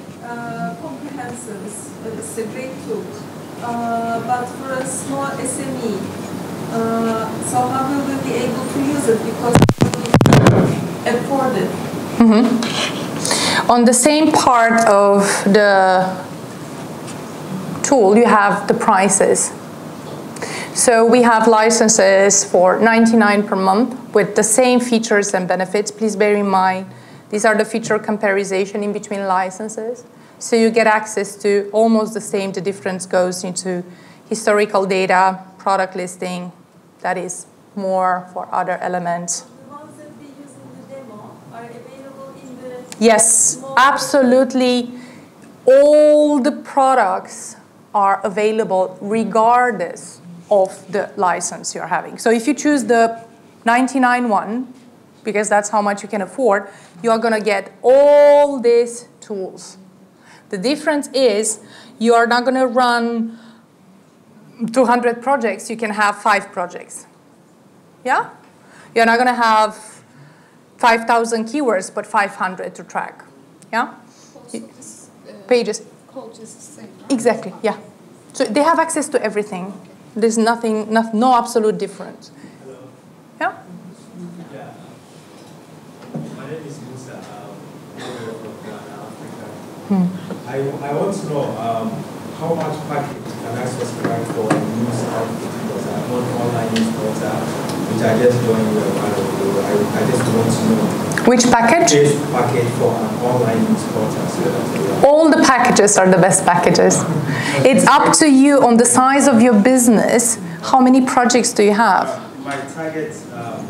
comprehensive. It's a great tool. But for a small SME, so how will we be able to use it because we afford it? Mm-hmm. On the same part of the tool, you have the prices. So we have licenses for $99 per month with the same features and benefits. Please bear in mind, these are the feature comparison in between licenses. So you get access to almost the same. The difference goes into historical data, product listing. That is more for other elements. The ones that we use in the demo are available in the... Yes, absolutely. All the products are available regardless of the license you're having. So if you choose the 99 one, because that's how much you can afford, you are going to get all these tools. The difference is you are not going to run 200 projects. You can have 5 projects. Yeah? You're not going to have 5,000 keywords, but 500 to track. Yeah? Also this, pages. code is the same, right? Exactly, yeah. So they have access to everything. There's nothing, no absolute difference. Hello. Yeah? Yeah. My name is Musa. I'm from Ghana, Africa. I want to know how much package can I subscribe for a news outfit because I'm on online news portal. which I just joined a while ago. I just want to know. Which package? This package for an online portal. All the packages are the best packages. It's up to you on the size of your business. How many projects do you have? My target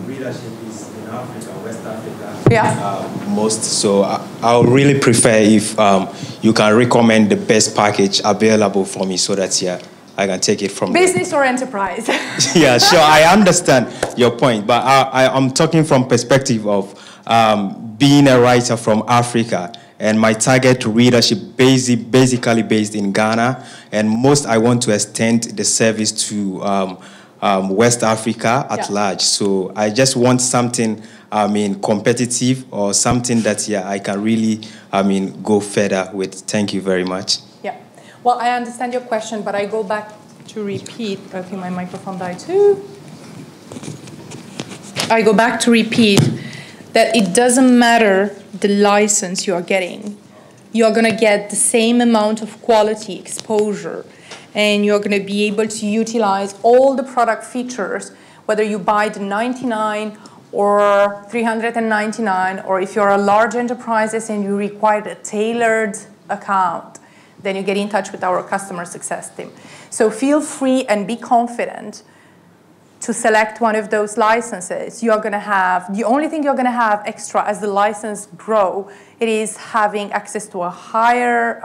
readership is in Africa, West Africa. Yeah. Most. So I would really prefer if you can recommend the best package available for me so that I can take it from business or enterprise. Yeah, sure. I understand your point, but I'm talking from perspective of being a writer from Africa, and my target readership basically based in Ghana, and most I want to extend the service to West Africa at large. So I just want something, competitive or something that I can really, go further with. Thank you very much. Yeah. Well, I understand your question, but I go back to repeat. I think my microphone died too. I go back to repeat that it doesn't matter the license you are getting. You're going to get the same amount of quality exposure, and you're going to be able to utilize all the product features, whether you buy the 99 or 399, or if you're a large enterprise and you require a tailored account, then you get in touch with our customer success team. So feel free and be confident to select one of those licenses. You're going to have, the only thing you're going to have extra as the license grow, it is having access to a higher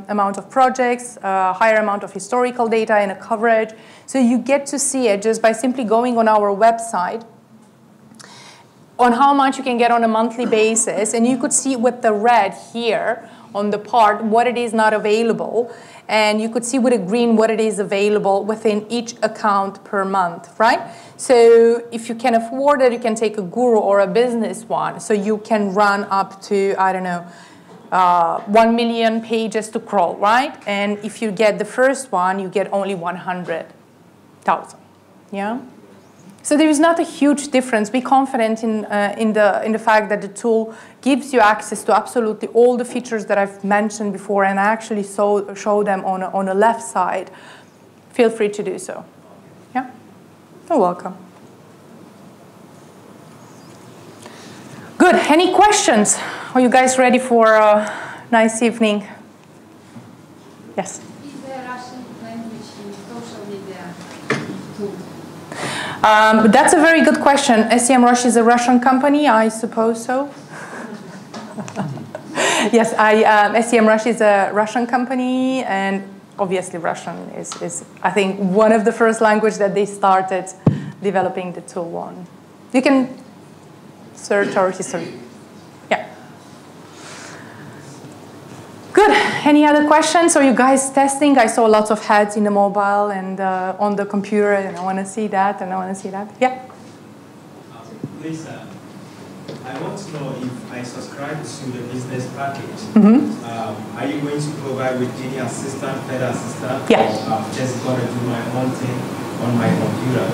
amount of projects, a higher amount of historical data and a coverage. So you get to see it just by simply going on our website on how much you can get on a monthly basis. And you could see with the red here on the part what it is not available, and you could see with a green what it is available within each account per month, right? So if you can afford it, you can take a guru or a business one, so you can run up to, I don't know, 1 million pages to crawl, right? And if you get the first one, you get only 100,000, yeah? So there is not a huge difference. Be confident in the fact that the tool gives you access to absolutely all the features that I've mentioned before, and I actually show them on the left side. Feel free to do so. Yeah? You're welcome. Good. Any questions? Are you guys ready for a nice evening? Yes? Is there Russian language in social media too? That's a very good question. SEMrush is a Russian company, I suppose so. Yes, SEMrush is a Russian company, and obviously Russian is, I think, one of the first languages that they started developing the tool on. You can search our history. Yeah. Good. Any other questions? Are you guys testing? I saw lots of heads in the mobile and on the computer, and I want to see that, and I want to see that. Yeah? Please, I want to know if I subscribe to the business package, are you going to provide with any assistant, further assistant? Yeah. Or I'm just going to do my own thing on my computer?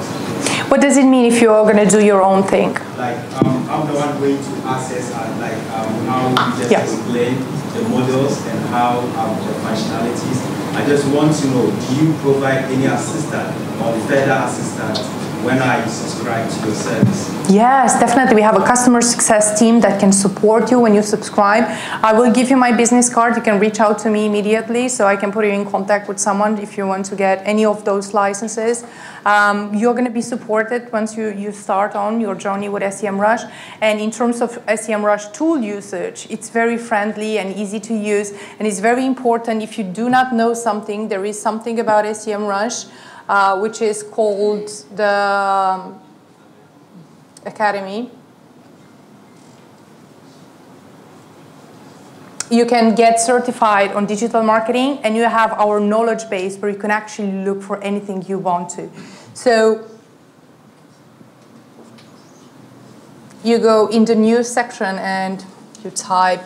What does it mean if you're going to do your own thing? Like, I'm the one going to access how you just explain the models and how the functionalities. I just want to know, do you provide any assistant or further assistant when I subscribe to your service? Yes, definitely. We have a customer success team that can support you when you subscribe. I will give you my business card. You can reach out to me immediately, so I can put you in contact with someone if you want to get any of those licenses. You're going to be supported once you start on your journey with SEMrush. And in terms of SEMrush tool usage, it's very friendly and easy to use. And it's very important, if you do not know something, there is something about SEMrush which is called the Academy. You can get certified on digital marketing, and you have our knowledge base where you can actually look for anything you want to. So you go in the news section and you type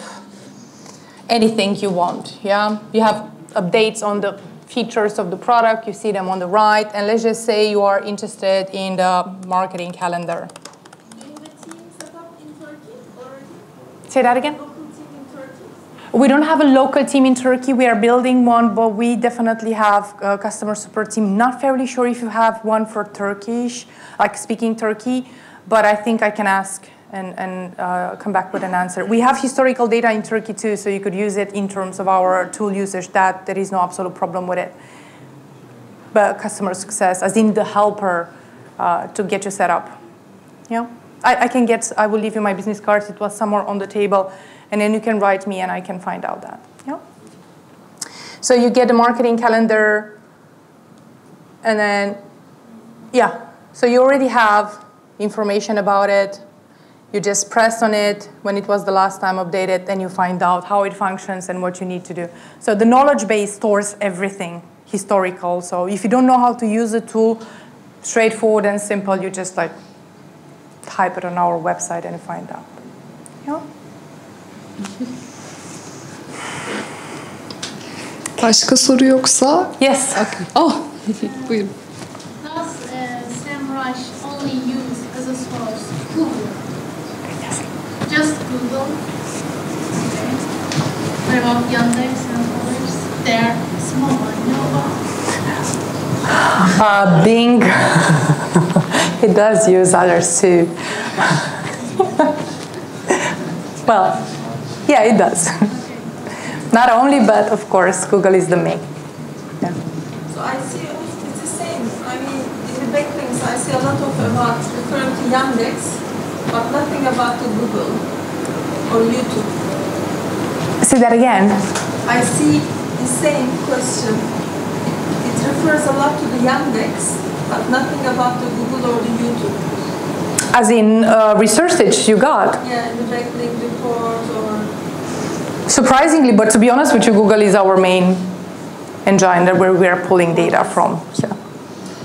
anything you want. Yeah, you have updates on the features of the product, you see them on the right, and let's just say you are interested in the marketing calendar. Do you have a team set up in Turkey already? Say that again? Local team in Turkey? We don't have a local team in Turkey. We are building one, but we definitely have a customer support team. Not fairly sure if you have one for Turkish, like speaking Turkey, but I think I can ask and come back with an answer. We have historical data in Turkey too, so you could use it in terms of our tool usage. That there is no absolute problem with it. But customer success, as in the helper to get you set up. Yeah, I will leave you my business card. It was somewhere on the table, and then you can write me, and I can find out that. Yeah. So you get the marketing calendar, and then yeah. So you already have information about it. You just press on it when it was the last time updated, and you find out how it functions and what you need to do. So the knowledge base stores everything historical. So if you don't know how to use the tool, straightforward and simple, you just like type it on our website and find out. Yeah. Başka soru yoksa? Yes. Okay. Oh, buyurun. Does SEMrush only use as a source Google? Just Google? Okay. What about Yandex and others? They're small, no about? Bing, it does use others too. Well, yeah, it does. Not only, but of course, Google is the main. Yeah. So I see it's the same. I mean, in the backlinks, I see a lot of about referring to Yandex, but nothing about the Google or YouTube. Say that again. I see the same question. It refers a lot to the Yandex, but nothing about the Google or the YouTube. As in research you got? Yeah, in the backlink report or... Surprisingly, but to be honest with you, Google is our main engine that where we are pulling data from. So,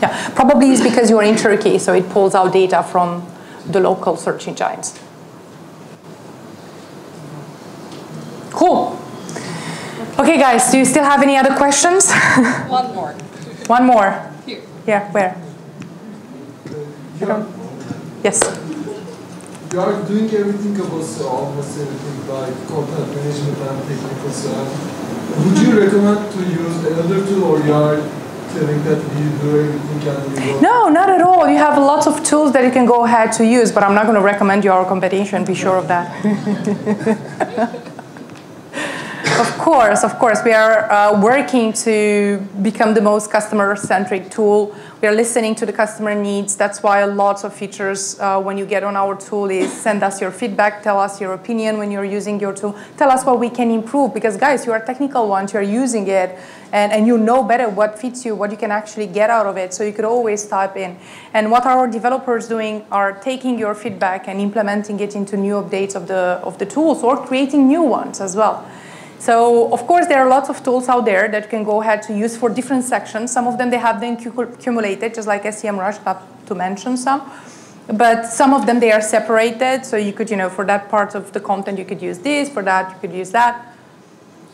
yeah, probably it's because you are in Turkey, so it pulls out data from the local search engines. Cool. Okay, guys, do you still have any other questions? One more. One more. Here. Yeah, where? Yes. You are doing everything almost everything like content management and technical side. Would you recommend to use another tool, or you are telling that you do everything and you No, not at all. You have lots of tools that you can go ahead to use, but I'm not going to recommend you our competition. Be sure of that. Of course. We are working to become the most customer-centric tool. We are listening to the customer needs. That's why lots of features when you get on our tool is send us your feedback, tell us your opinion when you're using your tool, tell us what we can improve. Because guys, you are technical ones, you're using it, and you know better what fits you, what you can actually get out of it. So you could always type in. And what our developers doing are taking your feedback and implementing it into new updates of the tools, or creating new ones as well. So, of course, there are lots of tools out there that you can go ahead to use for different sections. Some of them, they have been accumulated, just like SEMrush, not to mention some. But some of them, they are separated. So you could, for that part of the content, you could use this. For that, you could use that.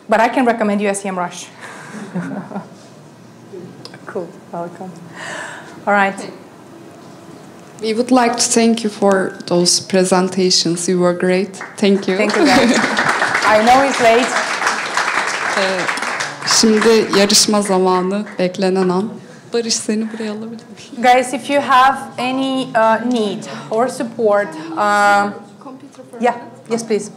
But I can recommend you SEMrush. Cool. Welcome. All right. We would like to thank you for those presentations. You were great. Thank you. Thank you, guys. I know it's late. Şimdi yarışma zamanı, beklenen an. Barış, seni buraya alabilir miyim? Guys, if you have any need or support, yeah, yes, please.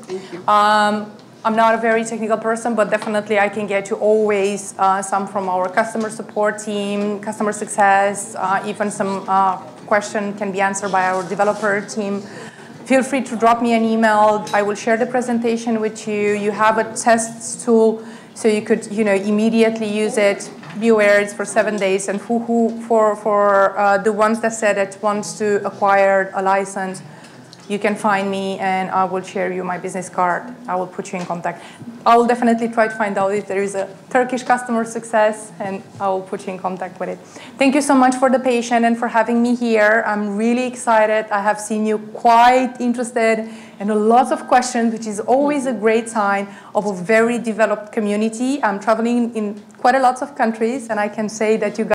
I'm not a very technical person, but definitely I can get you always some from our customer support team, customer success, even some question can be answered by our developer team. Feel free to drop me an email. I will share the presentation with you. You have a test tool, so you could, immediately use it. Be aware it's for 7 days, and for the ones that said it wants to acquire a license, you can find me, and I will share you my business card. I will put you in contact. I will definitely try to find out if there is a Turkish customer success, and I will put you in contact with it. Thank you so much for the patience and for having me here. I'm really excited. I have seen you quite interested and lots of questions, which is always a great sign of a very developed community. I'm traveling in quite a lot of countries, and I can say that you guys